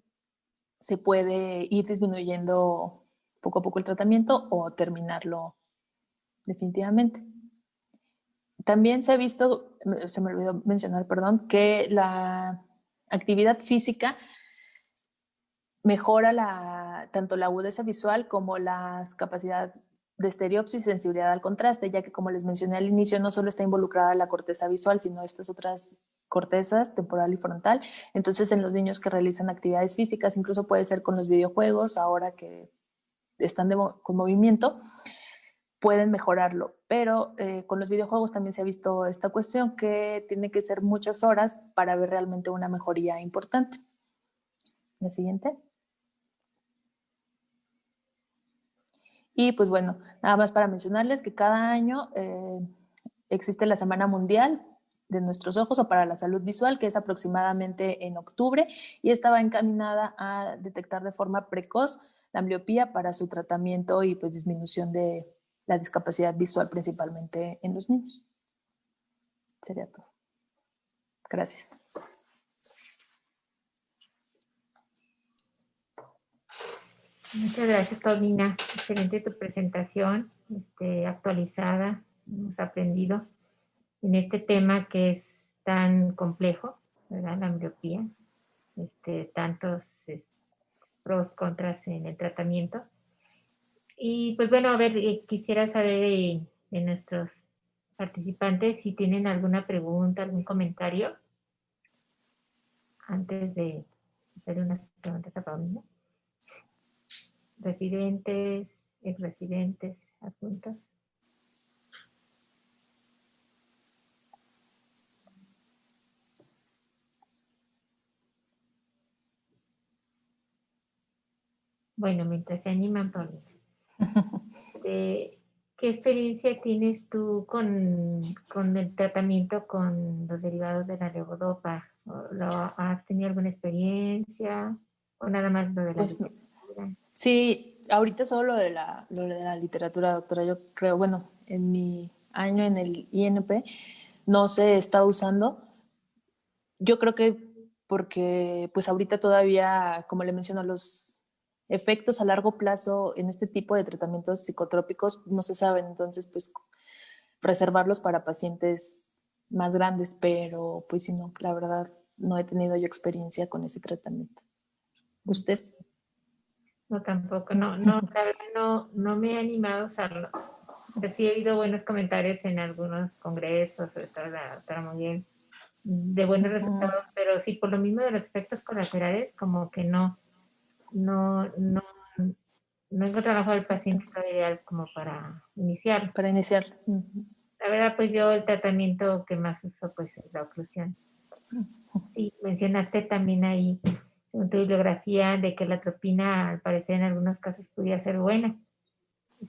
se puede ir disminuyendo poco a poco el tratamiento o terminarlo definitivamente. También se ha visto, se me olvidó mencionar, perdón, que la actividad física mejora tanto la agudeza visual como la capacidad de estereopsis y sensibilidad al contraste, ya que como les mencioné al inicio, no solo está involucrada la corteza visual, sino estas otras cortezas, temporal y frontal. Entonces, en los niños que realizan actividades físicas, incluso puede ser con los videojuegos, ahora que están con movimiento, pueden mejorarlo. Pero con los videojuegos también se ha visto esta cuestión que tiene que ser muchas horas para ver realmente una mejoría importante. La siguiente. Y pues bueno, nada más para mencionarles que cada año existe la Semana Mundial de nuestros ojos o para la salud visual, que es aproximadamente en octubre, y esta va encaminada a detectar de forma precoz la ambliopía para su tratamiento y pues disminución de la discapacidad visual principalmente en los niños. Sería todo. Gracias. Muchas gracias, Paulina. Excelente tu presentación, actualizada. Hemos aprendido en este tema que es tan complejo, ¿verdad? La ambliopía, tantos pros, contras en el tratamiento. Y pues bueno, a ver, quisiera saber de nuestros participantes si tienen alguna pregunta, algún comentario antes de hacer unas preguntas a Paulina. Residentes, exresidentes adjuntos. Bueno, mientras se animan, Paulina. ¿Qué experiencia tienes tú con el tratamiento con los derivados de la levodopa? ¿Has tenido alguna experiencia o nada más lo de la Pues literatura? sí, ahorita solo lo de la literatura, doctora. Yo creo, bueno, en mi año en el INP no se está usando. Yo creo que porque pues ahorita todavía, como le menciono, los efectos a largo plazo en este tipo de tratamientos psicotrópicos no se saben, entonces pues reservarlos para pacientes más grandes, pero pues si no, la verdad no he tenido yo experiencia con ese tratamiento. ¿Usted? No, tampoco, no, la verdad no me he animado a usarlo. Pero sí he oído buenos comentarios en algunos congresos, sobre todo la doctora Moguel, de buenos resultados, pero sí, por lo mismo de los efectos colaterales, como que no he trabajado el paciente ideal como para iniciarlo. Para iniciar. La verdad, pues yo el tratamiento que más uso, pues es la oclusión. Sí, mencionaste también ahí en tu bibliografía de que la atropina, al parecer en algunos casos, podía ser buena.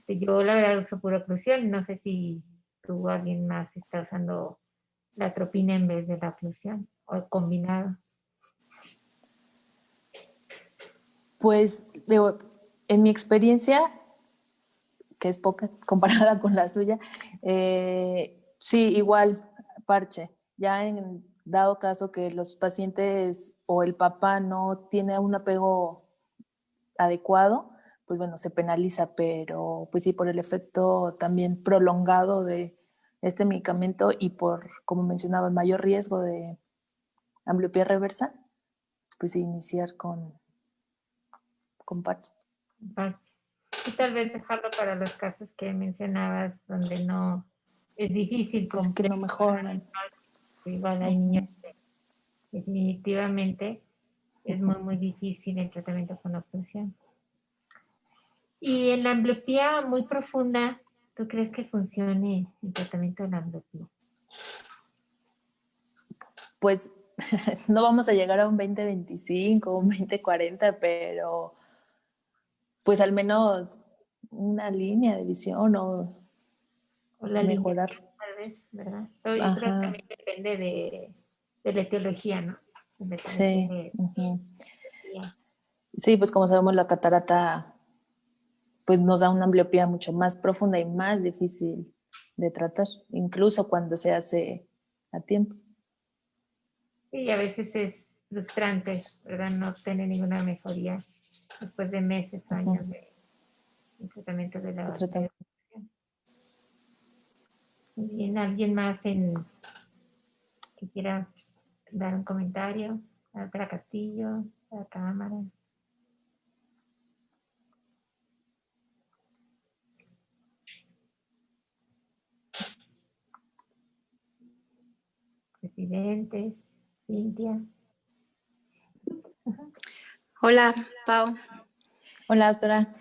Yo la verdad uso pura oclusión, no sé si tú o alguien más está usando la atropina en vez de la oclusión o combinado. Pues digo, en mi experiencia, que es poca comparada con la suya, sí, igual, parche. Ya en dado caso que los pacientes o el papá no tiene un apego adecuado, pues bueno, se penaliza, pero pues sí, por el efecto también prolongado de este medicamento y por, como mencionaba, el mayor riesgo de ambliopía reversa, pues sí, iniciar con parche. Y tal vez dejarlo para los casos que mencionabas donde no es difícil Pues que no mejoran. Igual hay niños que definitivamente es muy difícil el tratamiento con oclusión. Y en la ambliopía muy profunda, ¿tú crees que funcione el tratamiento de la ambliopía? Pues no vamos a llegar a un 20-25, un 20-40, pero pues al menos una línea de visión o La mejorar. línea, tal vez, ¿verdad? Pero yo creo que Ajá, también depende de la etiología, ¿no? De la sí. etiología. Sí, pues como sabemos, la catarata pues nos da una ambliopía mucho más profunda y más difícil de tratar, incluso cuando se hace a tiempo. Y a veces es frustrante, ¿verdad? No tener ninguna mejoría después de meses, años de tratamiento de la Tratamiento. Bien, ¿alguien más que quiera dar un comentario? Para Castillo, para Cámara. Presidentes, Cintia. Hola, Pau. Hola, doctora.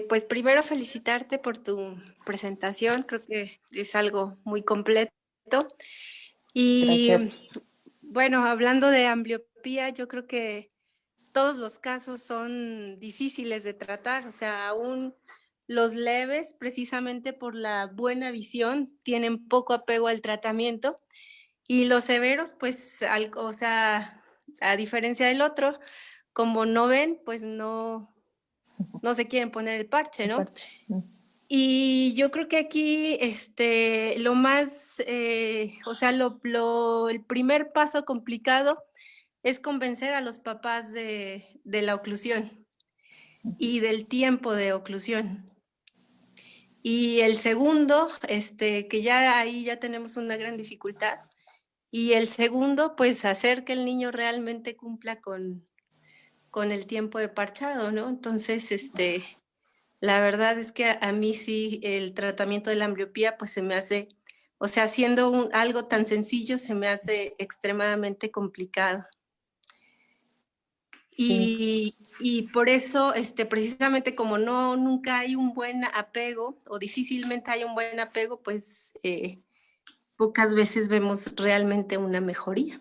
Pues primero felicitarte por tu presentación, creo que es algo muy completo. Y Gracias. bueno, hablando de ambliopía, yo creo que todos los casos son difíciles de tratar, o sea, aún los leves, precisamente por la buena visión, tienen poco apego al tratamiento y los severos, pues, o sea, a diferencia del otro, como no ven, pues no se quieren poner el parche, El ¿no? parche. Y yo creo que aquí lo más, o sea, el primer paso complicado es convencer a los papás de la oclusión y del tiempo de oclusión. Y el segundo, que ya ahí ya tenemos una gran dificultad, y el segundo, pues hacer que el niño realmente cumpla con el tiempo de parchado, ¿no? Entonces, la verdad es que a mí sí el tratamiento de la ambliopía pues se me hace, o sea, siendo algo tan sencillo se me hace extremadamente complicado. Y por eso, precisamente como nunca hay un buen apego o difícilmente hay un buen apego, pues pocas veces vemos realmente una mejoría.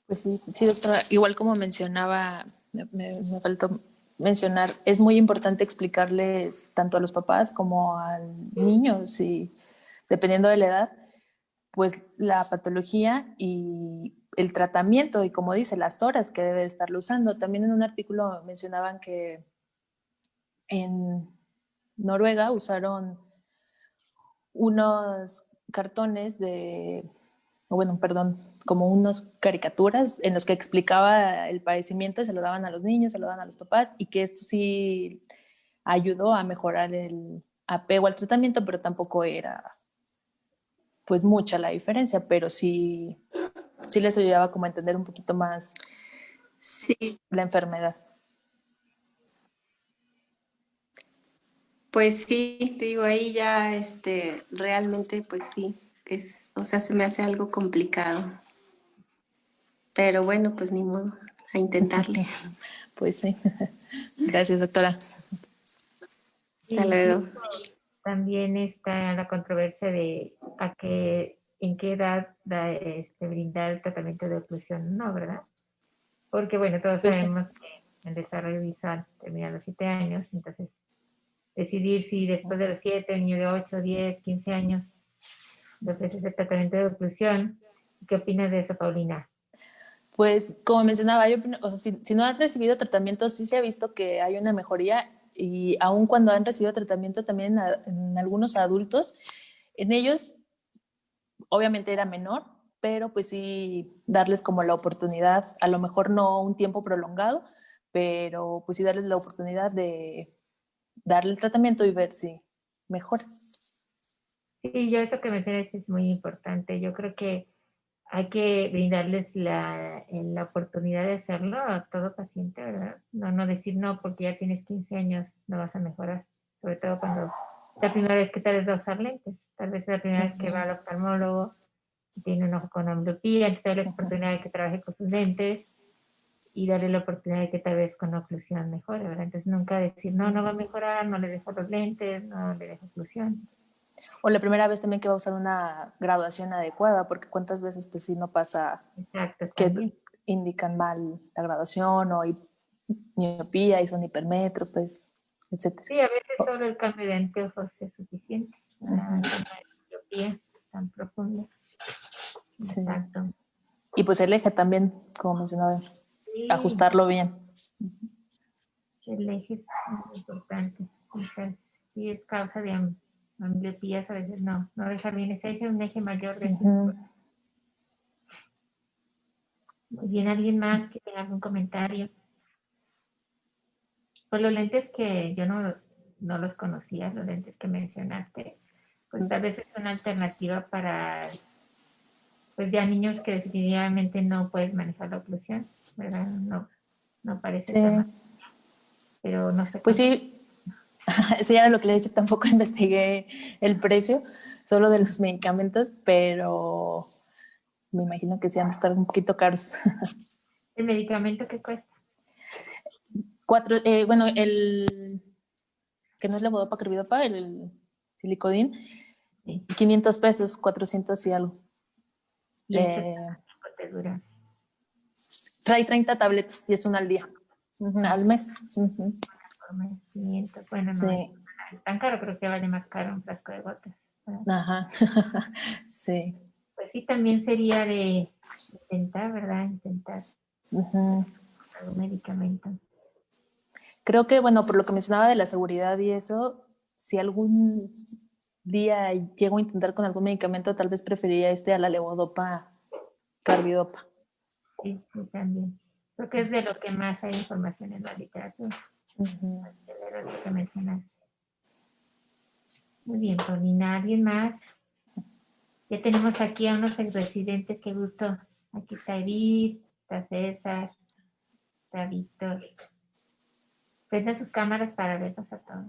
Pues sí, sí, doctora, igual como mencionaba, me faltó mencionar, es muy importante explicarles tanto a los papás como al niño, si, dependiendo de la edad, pues la patología y el tratamiento y como dice, las horas que debe de estarlo usando. También en un artículo mencionaban que en Noruega usaron unos cartones bueno, perdón, como unas caricaturas en los que explicaba el padecimiento y se lo daban a los niños, se lo daban a los papás y que esto sí ayudó a mejorar el apego al tratamiento, pero tampoco era pues mucha la diferencia, pero sí, sí les ayudaba como a entender un poquito más Sí, la enfermedad. pues sí, te digo, ahí ya realmente pues sí, o sea, se me hace algo complicado. Pero bueno, pues ni modo, a intentarle. Pues sí. Gracias, doctora. Hasta Incluso luego. también está la controversia de en qué edad brindar el tratamiento de oclusión, ¿no, verdad? Porque bueno, todos Pues sí. sabemos que el desarrollo visual termina a los 7 años, entonces decidir si después de los 7, un niño de 8, 10, 15 años, le ofreces el tratamiento de oclusión. ¿Qué opinas de eso, Paulina? Pues como mencionaba, o sea, si no han recibido tratamiento, sí se ha visto que hay una mejoría y aun cuando han recibido tratamiento también en algunos adultos, en ellos obviamente era menor, pero pues sí darles como la oportunidad, a lo mejor no un tiempo prolongado, pero pues sí darles la oportunidad de darle el tratamiento y ver si mejora. Sí, yo eso que mencionas es muy importante. Yo creo que hay que brindarles la oportunidad de hacerlo a todo paciente, ¿verdad? No decir no porque ya tienes 15 años, no vas a mejorar. Sobre todo cuando es la primera vez que tal vez va a usar lentes. Tal vez es la primera vez que va al oftalmólogo y tiene un ojo con ambliopía, entonces darle la oportunidad de que trabaje con sus lentes y darle la oportunidad de que tal vez con oclusión mejore, ¿verdad? Entonces nunca decir no va a mejorar, no le dejo los lentes, no le dejo oclusión. O la primera vez también que va a usar una graduación adecuada, porque cuántas veces pues sí no pasa Exacto, que también. indican mal la graduación o miopía y son hipermétropes, etcétera. Sí, a veces solo el cambio de anteojos es suficiente para una miopía tan profunda. Sí. Exacto. Y pues el eje también, como mencionaba, Sí, ajustarlo bien. el eje es muy importante. O sea, sí es causa de ambliopías, a veces no dejar bien ese eje, un eje mayor de 5. Muy bien, ¿alguien más que tenga algún comentario? Pues los lentes que yo no los conocía, los lentes que mencionaste, pues tal vez es una alternativa para pues ya niños que definitivamente no puedes manejar la oclusión, ¿verdad? No parece Sí, ser más, pero no sé pues cuánto. sí, sí era lo que le decía, tampoco investigué el precio, solo de los medicamentos, pero me imagino que sí han de estar un poquito caros. ¿El medicamento qué cuesta? Bueno, el que no es levodopa, carbidopa, el silicodín, Sí. 500 pesos, 400 y algo. Y eso te dura. Trae 30 tabletas y es una al día, al mes. Por mes 500. Bueno, no es Sí, tan caro, creo que vale más caro un frasco de gotas, ¿verdad? ajá, sí. Pues sí, también sería de intentar, ¿verdad? Intentar algún medicamento. Creo que, bueno, por lo que mencionaba de la seguridad y eso, si algún día llego a intentar con algún medicamento, tal vez preferiría a la levodopa, carbidopa. Sí, sí, también. Porque es de lo que más hay información en la literatura, de lo que mencionaste. Muy bien, Paulina. ¿Alguien más? Ya tenemos aquí a unos residentes, qué gusto. Aquí está Edith, está César, está Víctor. Prendan sus cámaras para vernos a todos.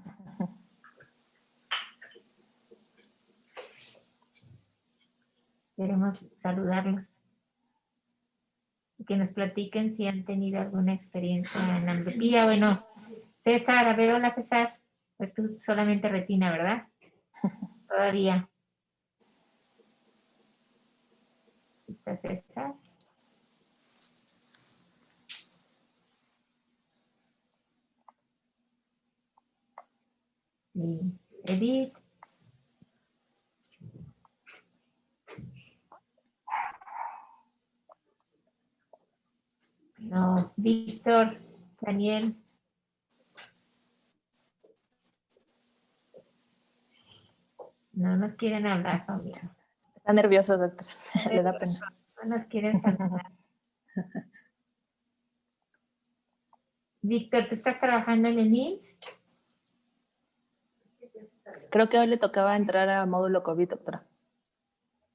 Queremos saludarlos. que nos platiquen si han tenido alguna experiencia en ambliopía. Bueno, César, a ver, hola César. Pues tú solamente retina, ¿verdad? Todavía. ¿Está César? Y Edith. No, Víctor, Daniel. No nos quieren hablar, Fabio. Está nervioso, doctor. Le da pena. No nos quieren saludar. Víctor, ¿tú estás trabajando en el IMSS? Creo que hoy le tocaba entrar a módulo COVID, doctora.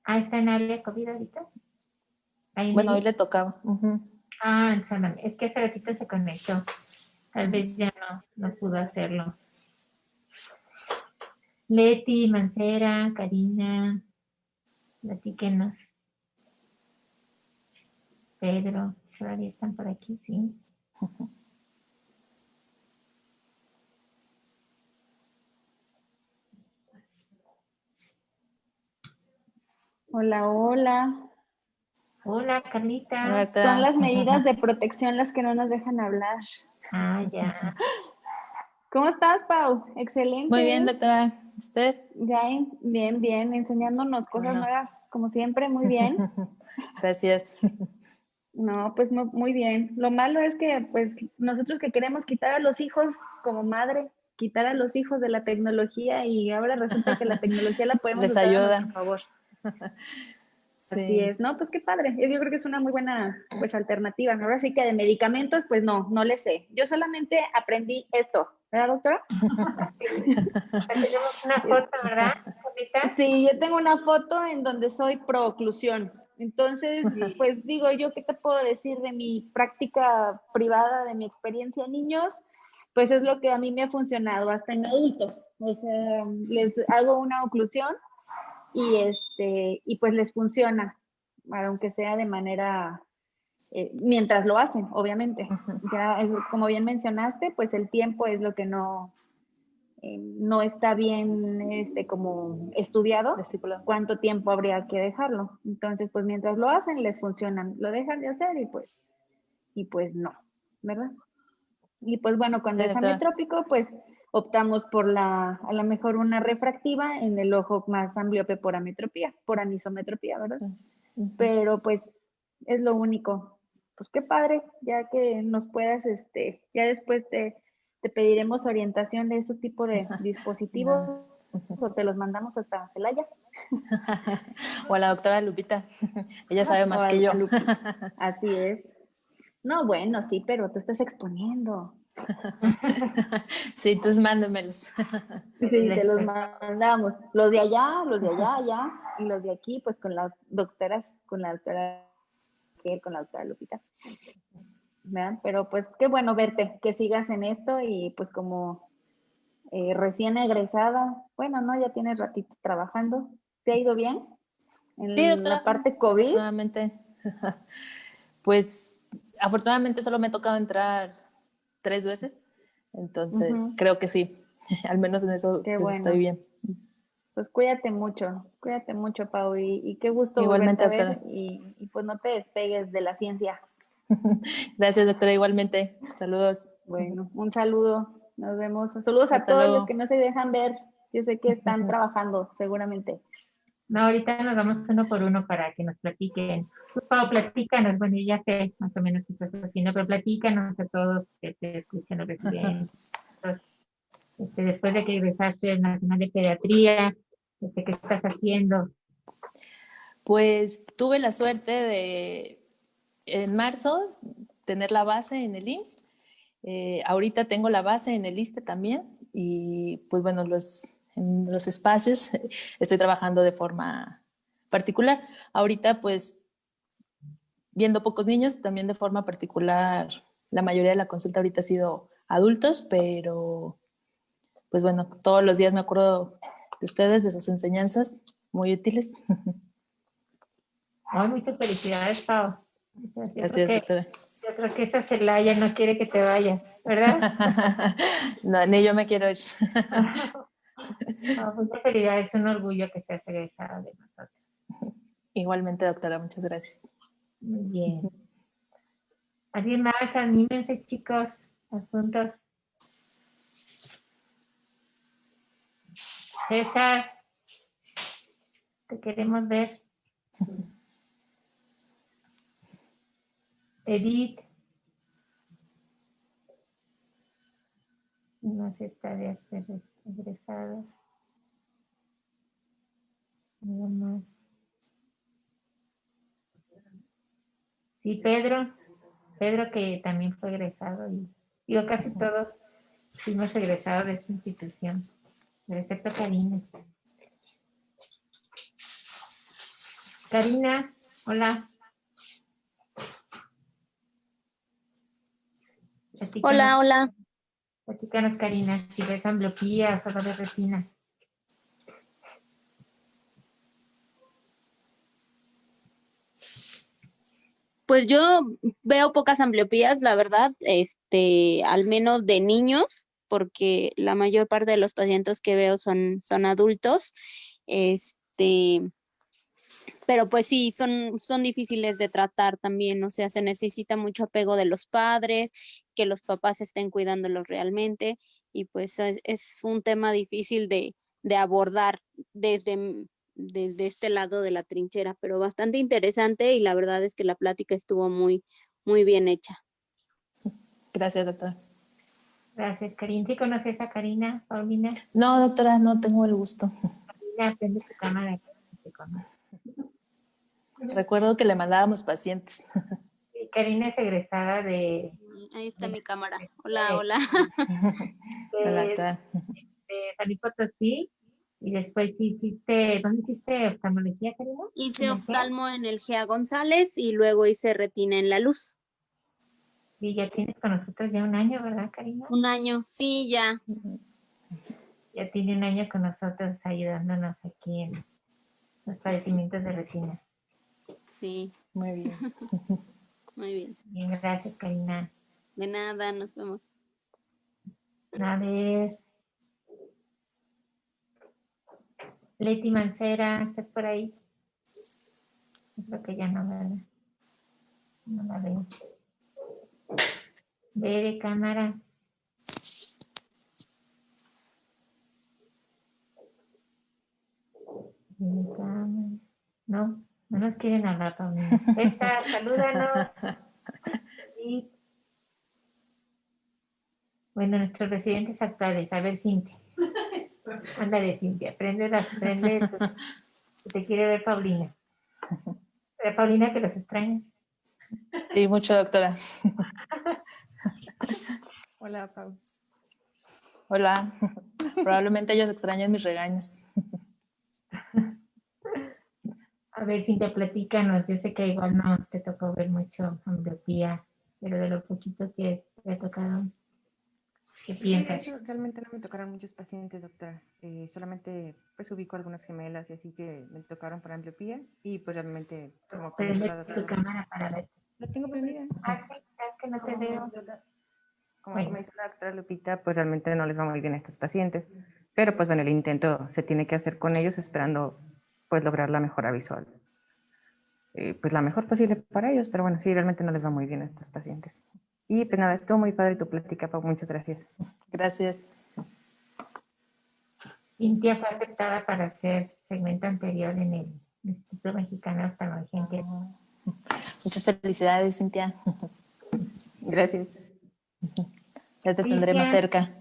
Ah, ¿está en área COVID ahorita? ¿Ahí en Bueno, el hoy le tocaba. Ujú. Ah, en San Manuel. Es que hace ratito se conectó. Tal vez ya no pudo hacerlo. Leti, Mancera, Karina, platíquenos. Pedro, todavía están por aquí, sí. Hola, hola. Hola, Carlita. Hola, doctora. Son las medidas de protección las que no nos dejan hablar. Ah, ya. ¿Cómo estás, Pau? Excelente. Muy bien, doctora. ¿Usted? Bien, bien, enseñándonos cosas Bueno. nuevas, como siempre, muy bien. Gracias. No, pues muy bien. Lo malo es que, pues, nosotros que queremos quitar a los hijos como madre, quitar a los hijos de la tecnología y ahora resulta que la tecnología la podemos Les usar a ayuda. nuestro favor. Sí. Así es, no, pues qué padre. Yo creo que es una muy buena, pues, alternativa. Ahora sí que de medicamentos, pues no le sé. Yo solamente aprendí esto, ¿verdad, doctora? Tenemos una foto, ¿verdad, Carlita? Sí, yo tengo una foto en donde soy pro oclusión. Entonces, Sí. pues digo yo, ¿qué te puedo decir de mi práctica privada, de mi experiencia en niños? Pues es lo que a mí me ha funcionado hasta en adultos. O sea, les hago una oclusión y pues les funciona, aunque sea de manera, mientras lo hacen, obviamente. Ya, como bien mencionaste, pues el tiempo es lo que no está bien como estudiado Estipulado. cuánto tiempo habría que dejarlo. Entonces, pues mientras lo hacen, les funcionan. Lo dejan de hacer y pues no, ¿verdad? Y pues bueno, cuando Sí, es doctora. ametrópico, pues optamos por a lo mejor una refractiva en el ojo más ambliope por ametropía, por anisometropía, ¿verdad? Ujú. Pero pues es lo único. Pues qué padre, ya que nos puedas, ya después te pediremos orientación de ese tipo de dispositivos o te los mandamos hasta Celaya. O a la doctora Lupita. Ella sabe O más que yo. a Lupi. Así es. No, bueno, sí, pero tú estás exponiendo. Sí, entonces mándemelos. Sí, te los mandamos. Los de allá, allá, y los de aquí, pues con las doctoras, con la doctora Lupita. ¿Verdad? Pero pues qué bueno verte, que sigas en esto y pues como recién egresada, bueno, no, ya tienes ratito trabajando. ¿Te ha ido bien Sí, en doctora. la parte COVID? Afortunadamente. Pues afortunadamente solo me ha tocado entrar 3 veces. Entonces, Ujú, creo que sí. Al menos en eso qué pues estoy bueno. bien. Pues cuídate mucho, Pau, y qué gusto volverte Igualmente, a ver doctora. y pues no te despegues de la ciencia. Gracias, doctora, igualmente. Saludos. Bueno, un saludo, nos vemos. Saludos a Hasta todos los que luego. no se dejan ver. Yo sé que están trabajando, seguramente. No, ahorita nos vamos uno por uno para que nos platiquen. Tú, Pau, platícanos. Bueno, yo ya sé más o menos qué estás haciendo, pero platícanos a todos que te escuchen los residentes. Después de que egresaste del Nacional de Pediatría, ¿qué estás haciendo? Pues tuve la suerte de, en marzo, tener la base en el IMSS. Ahorita tengo la base en el ISSSTE también y pues bueno, en los espacios estoy trabajando de forma particular. Ahorita pues viendo pocos niños, también de forma particular, la mayoría de la consulta ahorita ha sido adultos, pero pues bueno, todos los días me acuerdo de ustedes, de sus enseñanzas, muy útiles. Ay, muchas felicidades, Pau. Gracias, doctora. Yo creo que esta Celaya no quiere que te vayas, ¿verdad? No, ni yo me quiero ir. No, mucha felicidad, es un orgullo que seas egresada de nosotros. Igualmente, doctora, muchas gracias. Muy bien. ¿Alguien más? Anímense, chicos. Asuntos. César, te queremos ver. Edith. No se está de hacer egresados. Nada más. Sí, Pedro. Pedro que también fue egresado y digo, casi todos fuimos egresados de esta institución, excepto Karina. Karina, hola. Hola, hola. Platícanos, Karina, si ves ambliopía o solo ves retina. Pues yo veo pocas ambliopías, la verdad, al menos de niños, porque la mayor parte de los pacientes que veo son adultos. Este, pero pues sí, son difíciles de tratar también, o sea, se necesita mucho apego de los padres, que los papás estén cuidándolos realmente, y pues es un tema difícil de abordar desde este lado de la trinchera, pero bastante interesante y la verdad es que la plática estuvo muy, muy bien hecha. Gracias, doctora. Gracias, Karina. ¿Sí conoces a Karina, Paulina? No, doctora, no tengo el gusto. Karina, prende tu cámara. Te conoce. Recuerdo que le mandábamos pacientes. Sí, Karina es egresada Ahí está de mi cámara. de- Hola, hola. Hola, de doctora. San Luis Potosí y después hiciste, ¿dónde hiciste oftalmología, Karina? Hice ¿En el GEA? oftalmo en el GEA González y luego hice retina en La Luz. Y ya tienes con nosotros ya un año, ¿verdad, Karina? Un año, sí, ya. Ya tiene un año con nosotros ayudándonos aquí en los padecimientos de retina. Sí, Muy bien. muy bien. Bien, gracias, Karina. De nada, nos vemos. A ver, Leti Mancera, ¿estás por ahí? Creo que ya no, ¿verdad? No la veo. Ve de cámara. Ve de cámara. No, no nos quieren hablar, Paulina. Esta, salúdanos. Sí. Bueno, nuestros residentes actuales. A ver, Cintia. Ándale, Cintia. Prende, te quiere ver Paulina. Pero Paulina que los extraña. Sí, mucho, doctora. Hola, Pau. Hola. Probablemente ellos extrañan mis regaños. A ver, Cintia, platícanos. Yo sé que igual no te tocó ver mucho ambliopía, pero de lo poquito que te ha tocado, ¿qué Sí, de piensas? hecho, realmente no me tocaron muchos pacientes, doctora. Solamente pues ubico algunas gemelas y así que me tocaron por ambliopía y pues realmente, como comentó Prende la tu doctora, cámara para ver. la tengo prendida. Ah, sí, es que no te veo. Como Bueno, comentó la doctora Lupita, pues realmente no les va muy bien a estos pacientes. Pero pues bueno, el intento se tiene que hacer con ellos esperando pues lograr la mejora visual. Pues la mejor posible para ellos, pero bueno, sí, realmente no les va muy bien a estos pacientes. Y pues nada, estuvo muy padre tu plática, Pau, muchas gracias. Gracias. Cintia fue aceptada para hacer segmento anterior en el Instituto Mexicano de Oftalmología en Querétaro. Muchas felicidades, Cintia. Gracias. Ya te tendré más Cristian, cerca.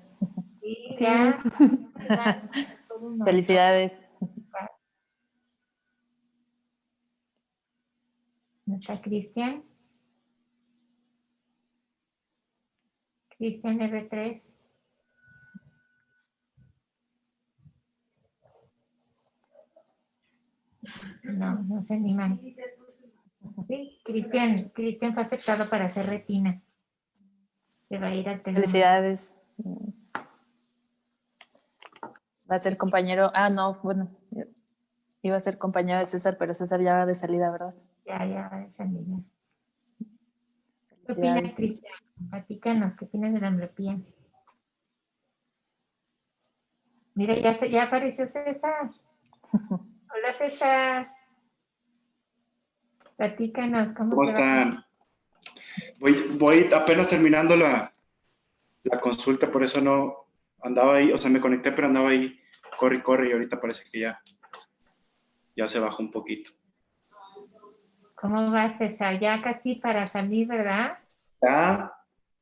sí, Sí. ya. Felicidades. ¿No está Cristian? Cristian R3. No, no se animan. Sí, Cristian fue aceptado para hacer retina. Se va a ir al telón. Felicidades. Va a ser compañero. Ah, no, bueno. Iba a ser compañero de César, pero César ya va de salida, ¿verdad? Ya va de salida. ¿Qué opinas, Felicidades. Cristian? Platícanos, ¿qué opinas de la ambliopía? Mira, ya apareció César. Hola, César. Platícanos, ¿cómo ¿Cómo te va? están? Voy apenas terminando la consulta, por eso no andaba ahí, o sea, me conecté, pero andaba ahí, corre, y ahorita parece que ya se bajó un poquito. ¿Cómo va, César? Ya casi para salir, ¿verdad? Ya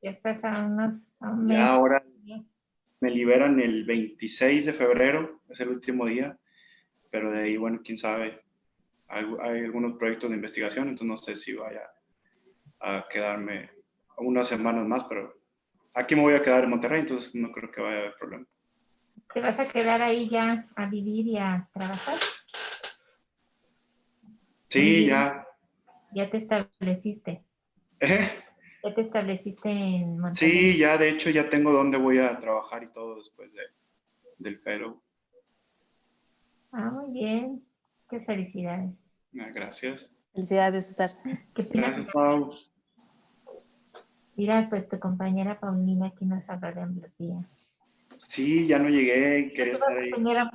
Ya estás a un mes. ahora me liberan el 26 de febrero, es el último día, pero de ahí, bueno, quién sabe, hay algunos proyectos de investigación, entonces no sé si vaya a quedarme unas semanas más, pero aquí me voy a quedar en Monterrey, entonces no creo que vaya a haber problema. ¿Te vas a quedar ahí ya a vivir y a trabajar? Muy Sí, bien. ya. Ya te estableciste. ¿Eh? Ya te estableciste en Monterrey. Sí, ya de hecho ya tengo dónde voy a trabajar y todo después del fellow. Ah, muy bien. Qué felicidades. Gracias. Felicidades, César. ¿Qué opinas? Gracias, Pau. Mira, pues tu compañera Paulina aquí nos habla de ambliopía. Sí, ya no llegué, quería Tú vas estar a ahí. tener